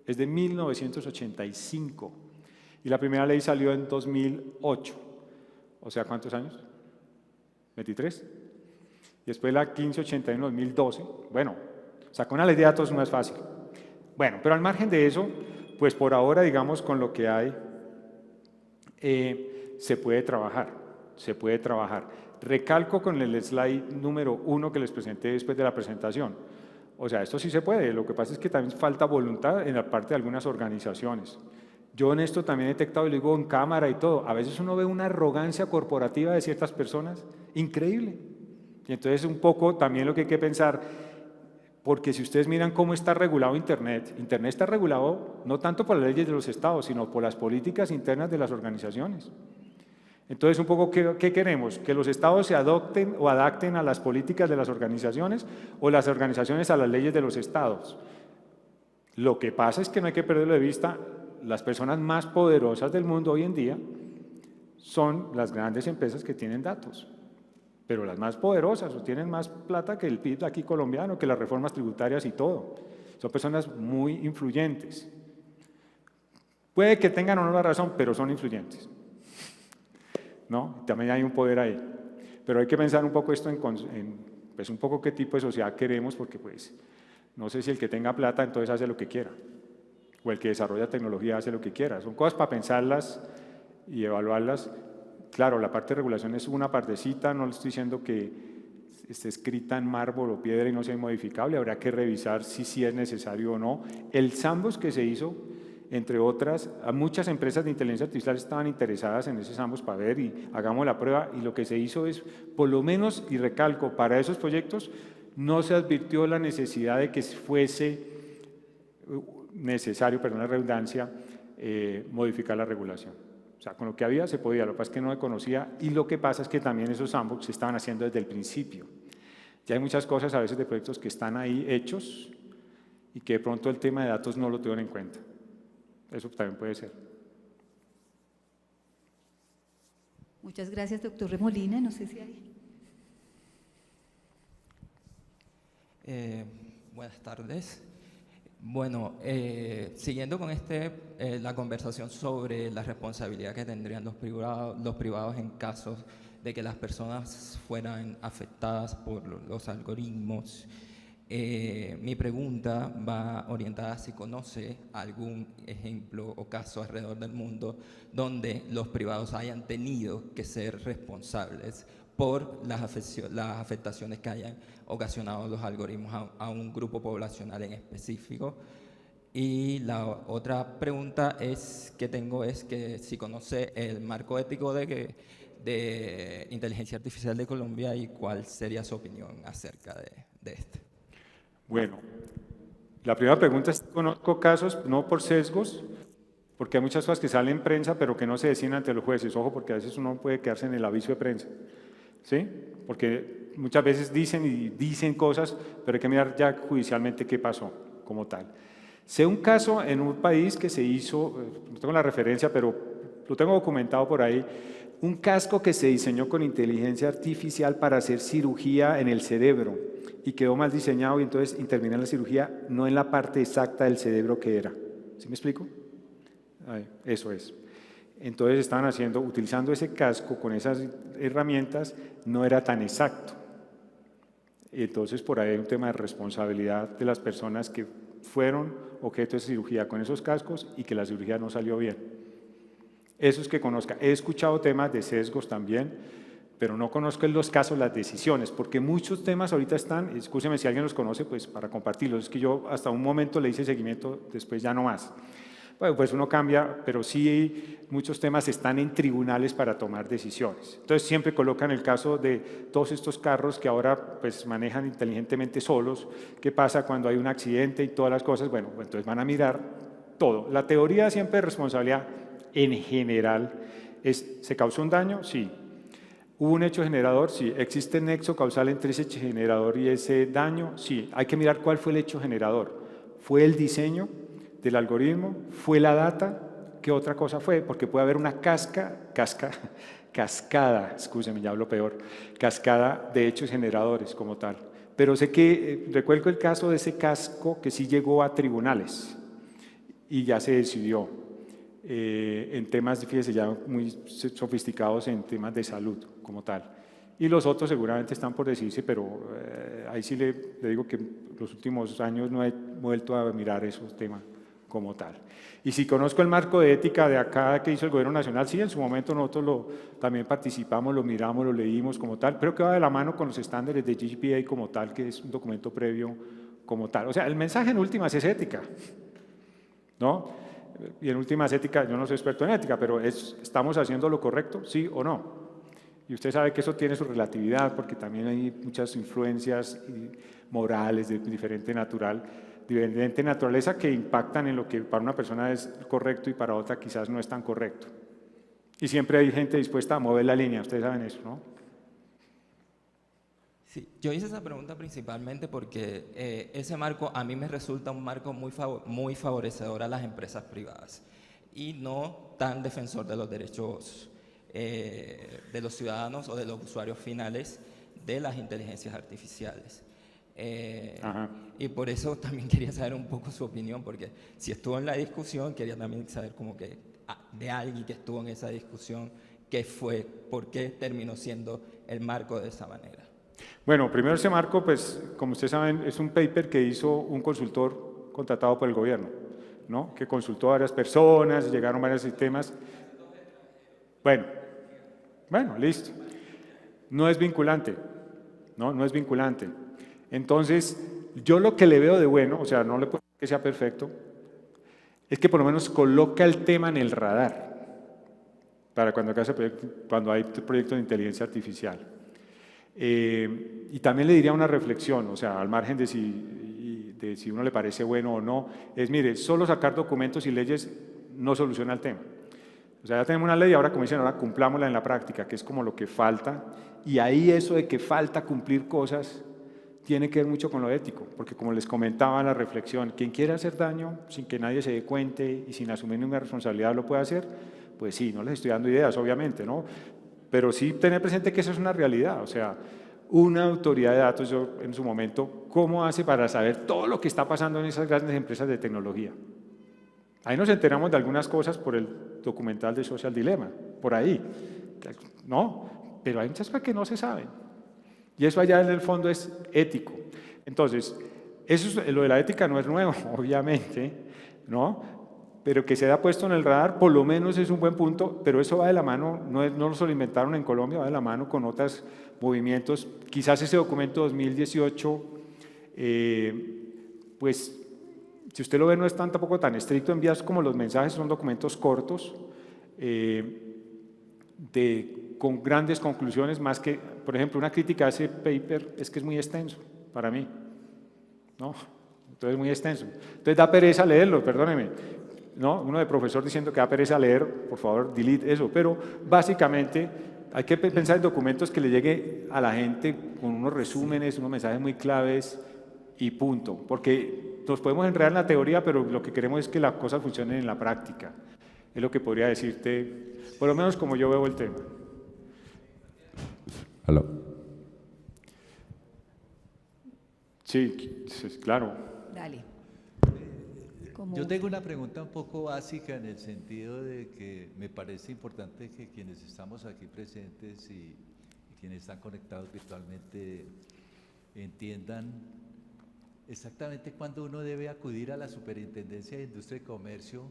Es de 1985. Y la primera ley salió en 2008. O sea, ¿cuántos años? 23. Y después la 1581 2012. Bueno, sacar una ley de datos no es fácil. Bueno, pero al margen de eso, pues por ahora, digamos, con lo que hay, se puede trabajar. Recalco con el slide número 1 que les presenté después de la presentación. O sea, esto sí se puede. Lo que pasa es que también falta voluntad en la parte de algunas organizaciones. Yo en esto también he detectado, y lo digo en cámara y todo, a veces uno ve una arrogancia corporativa de ciertas personas increíble. Y entonces un poco también lo que hay que pensar, porque si ustedes miran cómo está regulado Internet, Internet está regulado no tanto por las leyes de los estados, sino por las políticas internas de las organizaciones. Entonces, un poco, ¿qué queremos? ¿Que los estados se adopten o adapten a las políticas de las organizaciones o las organizaciones a las leyes de los estados? Lo que pasa es que no hay que perderlo de vista. Las personas más poderosas del mundo hoy en día son las grandes empresas que tienen datos, pero las más poderosas o tienen más plata que el PIB aquí colombiano, que las reformas tributarias y todo. Son personas muy influyentes. Puede que tengan o no la razón, pero son influyentes, ¿no? También hay un poder ahí. Pero hay que pensar un poco esto pues un poco qué tipo de sociedad queremos, porque pues no sé si el que tenga plata entonces hace lo que quiera, o el que desarrolla tecnología hace lo que quiera. Son cosas para pensarlas y evaluarlas. Claro, la parte de regulación es una partecita, no le estoy diciendo que esté escrita en mármol o piedra y no sea modificable, habrá que revisar si es necesario o no. El sandbox que se hizo, entre otras, muchas empresas de inteligencia artificial estaban interesadas en ese sandbox para ver y hagamos la prueba, y lo que se hizo es, por lo menos, y recalco, para esos proyectos no se advirtió la necesidad de que fuese necesario, perdón la redundancia, modificar la regulación. O sea, con lo que había se podía, lo que pasa es que no se conocía, y lo que pasa es que también esos sandbox se estaban haciendo desde el principio. Ya hay muchas cosas a veces de proyectos que están ahí hechos y que de pronto el tema de datos no lo tuvieron en cuenta. Eso también puede ser. Muchas gracias, doctor Remolina. No sé si hay. Buenas tardes. Bueno, siguiendo con la conversación sobre la responsabilidad que tendrían los privados en casos de que las personas fueran afectadas por los algoritmos, mi pregunta va orientada a si conoce algún ejemplo o caso alrededor del mundo donde los privados hayan tenido que ser responsables por las afectaciones que hayan ocasionado los algoritmos a un grupo poblacional en específico. Y la otra pregunta que tengo es que si conoce el marco ético de inteligencia artificial de Colombia y cuál sería su opinión acerca de este. Bueno, la primera pregunta es, conozco casos, no por sesgos, porque hay muchas cosas que salen en prensa pero que no se deciden ante los jueces. Ojo, porque a veces uno puede quedarse en el aviso de prensa, ¿sí? Porque muchas veces dicen cosas, pero hay que mirar ya judicialmente qué pasó como tal. Sé un caso en un país que se hizo, no tengo la referencia, pero lo tengo documentado por ahí, un casco que se diseñó con inteligencia artificial para hacer cirugía en el cerebro y quedó mal diseñado y entonces interviene en la cirugía no en la parte exacta del cerebro que era. ¿Sí me explico? Eso es. Entonces estaban utilizando ese casco con esas herramientas, no era tan exacto. Entonces por ahí hay un tema de responsabilidad de las personas que fueron objeto de cirugía con esos cascos y que la cirugía no salió bien. Eso es que conozca. He escuchado temas de sesgos también, pero no conozco en los casos las decisiones, porque muchos temas ahorita están, escúcheme si alguien los conoce, pues para compartirlos. Es que yo hasta un momento le hice seguimiento, después ya no más. Bueno, pues uno cambia, pero sí muchos temas están en tribunales para tomar decisiones. Entonces siempre colocan el caso de todos estos carros que ahora pues manejan inteligentemente solos. ¿Qué pasa cuando hay un accidente y todas las cosas? Bueno, entonces van a mirar todo. La teoría siempre de responsabilidad en general es, ¿se causó un daño? Sí. ¿Hubo un hecho generador? Sí. ¿Existe nexo causal entre ese hecho generador y ese daño? Sí. Hay que mirar cuál fue el hecho generador. ¿Fue el diseño del algoritmo? ¿Fue la data? ¿Qué otra cosa fue? Porque puede haber una cascada, escúcheme, ya hablo peor, cascada de hechos generadores como tal. Pero sé que, recuerdo el caso de ese casco que sí llegó a tribunales y ya se decidió en temas, fíjese, ya muy sofisticados en temas de salud como tal. Y los otros seguramente están por decirse, pero ahí sí le digo que los últimos años no he vuelto a mirar esos temas como tal. Y si conozco el marco de ética de acá que hizo el Gobierno Nacional, sí, en su momento nosotros también participamos, lo miramos, lo leímos como tal, pero que va de la mano con los estándares de GPA como tal, que es un documento previo como tal. O sea, el mensaje en últimas es ética, ¿no? Y en últimas ética, yo no soy experto en ética, pero ¿estamos haciendo lo correcto, sí o no? Y usted sabe que eso tiene su relatividad, porque también hay muchas influencias morales de diferente naturaleza que impactan en lo que para una persona es correcto y para otra quizás no es tan correcto. Y siempre hay gente dispuesta a mover la línea, ustedes saben eso, ¿no? Sí, yo hice esa pregunta principalmente porque ese marco a mí me resulta un marco muy favorecedor a las empresas privadas y no tan defensor de los derechos de los ciudadanos o de los usuarios finales de las inteligencias artificiales. Y por eso también quería saber un poco su opinión, porque si estuvo en la discusión, quería también saber como que de alguien que estuvo en esa discusión, qué fue, por qué terminó siendo el marco de esa manera. Bueno, primero ese marco, pues como ustedes saben, es un paper que hizo un consultor contratado por el gobierno, ¿no? Que consultó a varias personas, llegaron varios sistemas. Bueno, listo. No es vinculante, no es vinculante. Entonces, yo lo que le veo de bueno, o sea, no le puedo decir que sea perfecto, es que por lo menos coloca el tema en el radar para cuando hay proyectos de inteligencia artificial. Y también le diría una reflexión, o sea, al margen de si uno le parece bueno o no, es, mire, solo sacar documentos y leyes no soluciona el tema. O sea, ya tenemos una ley, ahora como dicen, ahora cumplámosla en la práctica, que es como lo que falta, y ahí eso de que falta cumplir cosas tiene que ver mucho con lo ético, porque como les comentaba en la reflexión, quien quiere hacer daño sin que nadie se dé cuenta y sin asumir ninguna responsabilidad lo puede hacer, pues sí, no les estoy dando ideas, obviamente, ¿no? Pero sí tener presente que eso es una realidad, o sea, una autoridad de datos, yo en su momento, ¿cómo hace para saber todo lo que está pasando en esas grandes empresas de tecnología? Ahí nos enteramos de algunas cosas por el documental de Social Dilemma, por ahí, ¿no? Pero hay muchas cosas que no se saben. Y eso allá en el fondo es ético. Entonces, lo de la ética no es nuevo, obviamente, ¿no? Pero que se haya puesto en el radar, por lo menos es un buen punto, pero eso va de la mano, no lo inventaron en Colombia, va de la mano con otros movimientos. Quizás ese documento 2018, pues, si usted lo ve, no es tampoco tan estricto en vías como los mensajes, son documentos cortos, con grandes conclusiones, más que, por ejemplo, una crítica a ese paper es que es muy extenso para mí, ¿no? Entonces es muy extenso. Entonces da pereza leerlo, perdóneme. ¿no? Uno de profesor diciendo que da pereza leer, por favor, delete eso, pero básicamente hay que pensar en documentos que le llegue a la gente con unos resúmenes, unos mensajes muy claves y punto, porque nos podemos enredar en la teoría, pero lo que queremos es que las cosas funcionen en la práctica. Es lo que podría decirte, por lo menos como yo veo el tema. ¿Aló? Sí, claro. Dale. Yo tengo una pregunta un poco básica en el sentido de que me parece importante que quienes estamos aquí presentes y quienes están conectados virtualmente entiendan exactamente cuándo uno debe acudir a la Superintendencia de Industria y Comercio,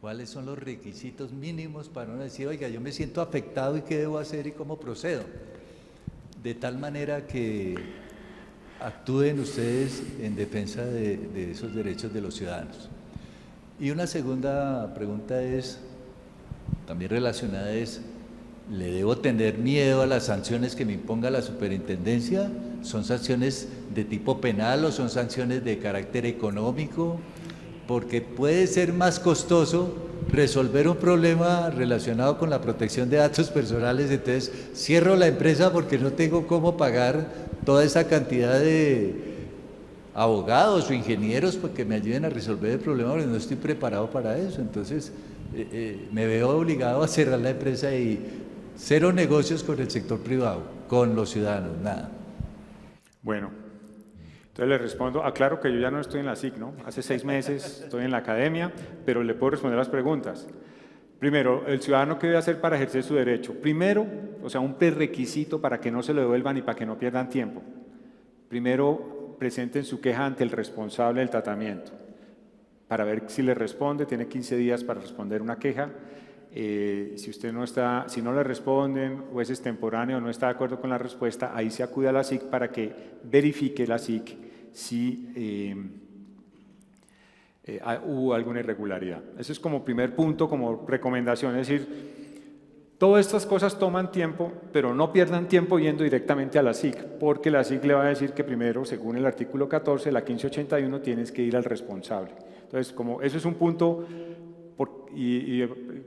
cuáles son los requisitos mínimos para uno decir, oiga, yo me siento afectado y qué debo hacer y cómo procedo, de tal manera que actúen ustedes en defensa de esos derechos de los ciudadanos. Y una segunda pregunta es, también relacionada es, ¿le debo tener miedo a las sanciones que me imponga la superintendencia? ¿Son sanciones de tipo penal o son sanciones de carácter económico? Porque puede ser más costoso resolver un problema relacionado con la protección de datos personales, entonces cierro la empresa porque no tengo cómo pagar toda esa cantidad de abogados o ingenieros para que me ayuden a resolver el problema porque no estoy preparado para eso, entonces me veo obligado a cerrar la empresa y cero negocios con el sector privado, con los ciudadanos, nada. Bueno, entonces le respondo, aclaro que yo ya no estoy en la SIC, ¿no? Hace 6 meses estoy en la academia, pero le puedo responder las preguntas. Primero, el ciudadano, ¿qué debe hacer para ejercer su derecho? Primero, o sea, un prerequisito para que no se lo devuelvan y para que no pierdan tiempo. Primero, presenten su queja ante el responsable del tratamiento. Para ver si le responde, tiene 15 días para responder una queja. Si no le responden o es extemporáneo o no está de acuerdo con la respuesta, ahí se acude a la SIC para que verifique la SIC si hubo alguna irregularidad. Ese es como primer punto, como recomendación, es decir, todas estas cosas toman tiempo, pero no pierdan tiempo yendo directamente a la SIC, porque la SIC le va a decir que primero, según el artículo 14, la 1581, tienes que ir al responsable. Entonces, como eso es un punto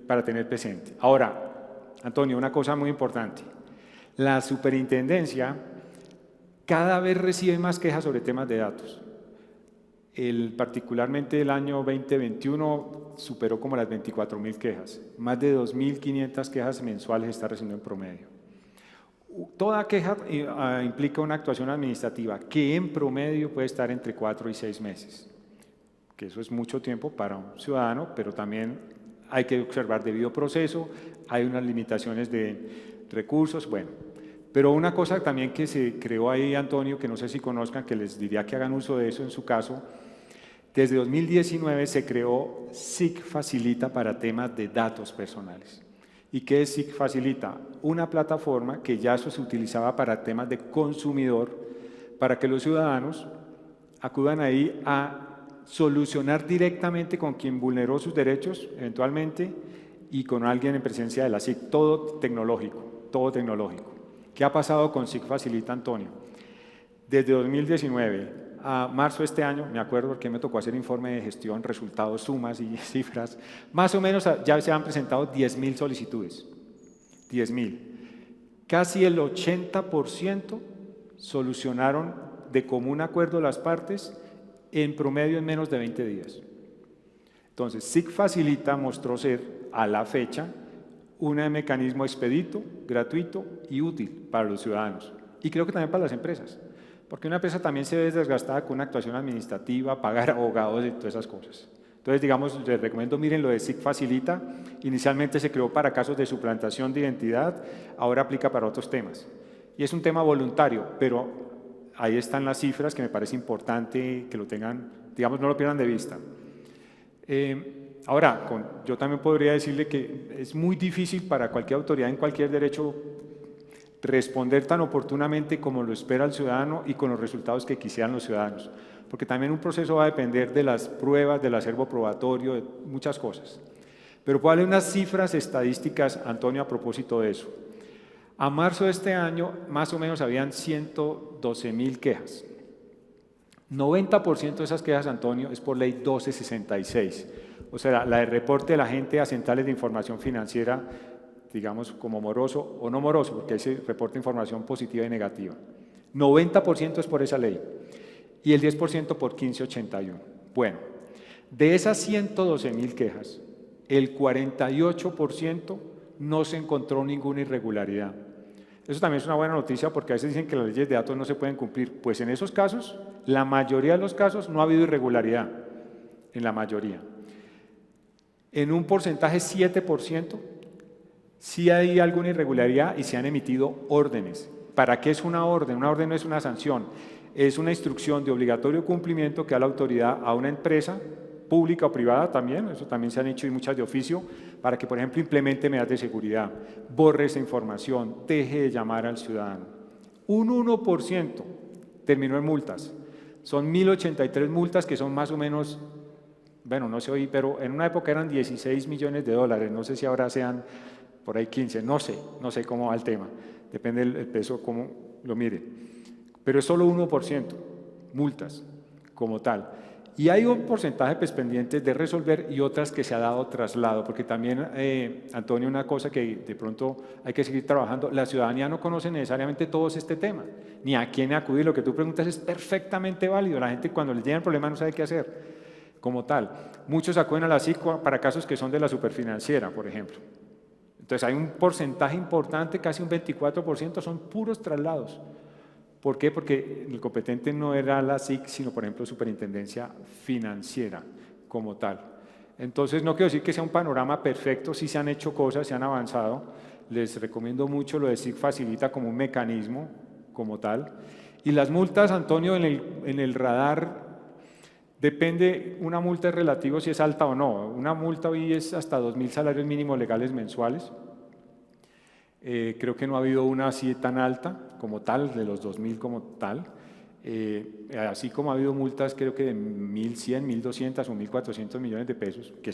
para tener presente. Ahora, Antonio, una cosa muy importante. La superintendencia cada vez recibe más quejas sobre temas de datos. Particularmente el año 2021 superó como las 24.000 quejas. Más de 2.500 quejas mensuales está recibiendo en promedio. Toda queja implica una actuación administrativa que en promedio puede estar entre 4 y 6 meses. Que eso es mucho tiempo para un ciudadano, pero también hay que observar debido proceso, hay unas limitaciones de recursos, bueno. Pero una cosa también que se creó ahí, Antonio, que no sé si conozcan, que les diría que hagan uso de eso en su caso, desde 2019 se creó SIC Facilita para temas de datos personales. ¿Y qué es SIC Facilita? Una plataforma que ya eso se utilizaba para temas de consumidor, para que los ciudadanos acudan ahí a solucionar directamente con quien vulneró sus derechos eventualmente y con alguien en presencia de la SIC, todo tecnológico, todo tecnológico. ¿Qué ha pasado con SIC Facilita, Antonio? Desde 2019 a marzo de este año, me acuerdo porque me tocó hacer informe de gestión, resultados, sumas y cifras, más o menos ya se han presentado 10.000 solicitudes, 10.000. Casi el 80% solucionaron de común acuerdo las partes en promedio en menos de 20 días. Entonces, SIC Facilita mostró ser, a la fecha, un mecanismo expedito, gratuito y útil para los ciudadanos. Y creo que también para las empresas, porque una empresa también se ve desgastada con una actuación administrativa, pagar abogados y todas esas cosas. Entonces, digamos, les recomiendo, miren lo de SIC Facilita. Inicialmente se creó para casos de suplantación de identidad, ahora aplica para otros temas. Y es un tema voluntario, pero ahí están las cifras que me parece importante que lo tengan, digamos, no lo pierdan de vista. Ahora, yo también podría decirle que es muy difícil para cualquier autoridad en cualquier derecho responder tan oportunamente como lo espera el ciudadano y con los resultados que quisieran los ciudadanos, porque también un proceso va a depender de las pruebas, del acervo probatorio, de muchas cosas. Pero puedo darle unas cifras estadísticas, Antonio, a propósito de eso. A marzo de este año, más o menos, habían 112.000 quejas. 90% de esas quejas, Antonio, es por ley 1266. o sea, la de reporte de la gente a centrales de información financiera, digamos como moroso o no moroso, porque ahí se reporta información positiva y negativa. 90% es por esa ley y el 10% por 1581. Bueno, de esas 112.000 quejas, el 48% no se encontró ninguna irregularidad. Eso también es una buena noticia porque a veces dicen que las leyes de datos no se pueden cumplir. Pues en esos casos, la mayoría de los casos no ha habido irregularidad, en la mayoría. En un porcentaje 7% sí hay alguna irregularidad y se han emitido órdenes. ¿Para qué es una orden? Una orden no es una sanción, es una instrucción de obligatorio cumplimiento que da la autoridad a una empresa pública o privada también, eso también se han hecho y muchas de oficio, para que, por ejemplo, implemente medidas de seguridad, borre esa información, deje de llamar al ciudadano. Un 1% terminó en multas. Son 1.083 multas que son más o menos, bueno, no sé hoy, pero en una época eran 16 millones de dólares, no sé si ahora sean por ahí 15, no sé cómo va el tema, depende del peso, cómo lo mire. Pero es solo 1%, multas como tal. Y hay un porcentaje pues, pendientes de resolver y otras que se ha dado traslado, porque también, Antonio, una cosa que de pronto hay que seguir trabajando, la ciudadanía no conoce necesariamente todos este tema, ni a quién acudir, lo que tú preguntas es perfectamente válido, la gente cuando les llega el problema no sabe qué hacer, como tal. Muchos acuden a la SIC para casos que son de la superfinanciera, por ejemplo. Entonces hay un porcentaje importante, casi un 24%, son puros traslados. ¿Por qué? Porque el competente no era la SIC, sino, por ejemplo, Superintendencia Financiera como tal. Entonces, no quiero decir que sea un panorama perfecto, sí se han hecho cosas, se han avanzado. Les recomiendo mucho, lo de SIC facilita como un mecanismo como tal. Y las multas, Antonio, en el radar, depende, una multa es relativo si es alta o no. Una multa hoy es hasta 2.000 salarios mínimos legales mensuales. Creo que no ha habido una así tan alta como tal, de los 2.000 como tal, así como ha habido multas creo que de 1.100, 1.200 o 1.400 millones de pesos, que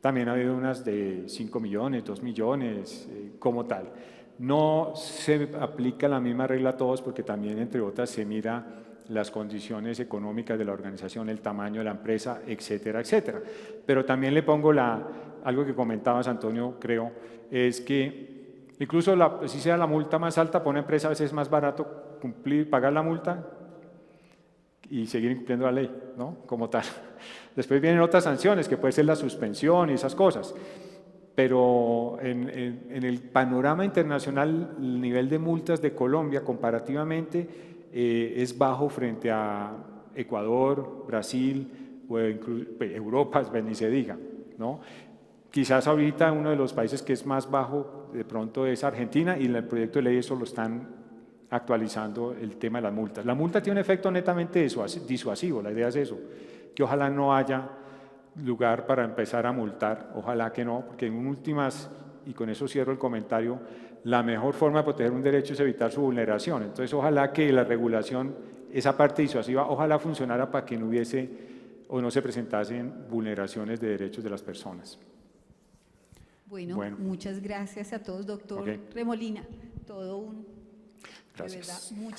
también ha habido unas de 5 millones, 2 millones, como tal. No se aplica la misma regla a todos porque también, entre otras, se mira las condiciones económicas de la organización, el tamaño de la empresa, etcétera, etcétera. Pero también le pongo algo que comentabas, Antonio, creo, es que incluso si sea la multa más alta, para una empresa a veces es más barato pagar la multa y seguir incumpliendo la ley, ¿no? Como tal. Después vienen otras sanciones, que puede ser la suspensión y esas cosas. Pero en el panorama internacional, el nivel de multas de Colombia comparativamente es bajo frente a Ecuador, Brasil, o incluso Europa, ni se diga, ¿no? Quizás ahorita uno de los países que es más bajo de pronto es Argentina y en el proyecto de ley eso lo están actualizando el tema de las multas. La multa tiene un efecto netamente disuasivo, la idea es eso, que ojalá no haya lugar para empezar a multar, ojalá que no, porque en últimas, y con eso cierro el comentario, la mejor forma de proteger un derecho es evitar su vulneración. Entonces ojalá que la regulación, esa parte disuasiva, ojalá funcionara para que no hubiese o no se presentasen vulneraciones de derechos de las personas. Bueno, muchas gracias a todos, doctor Remolina. Todo un... Gracias. De verdad,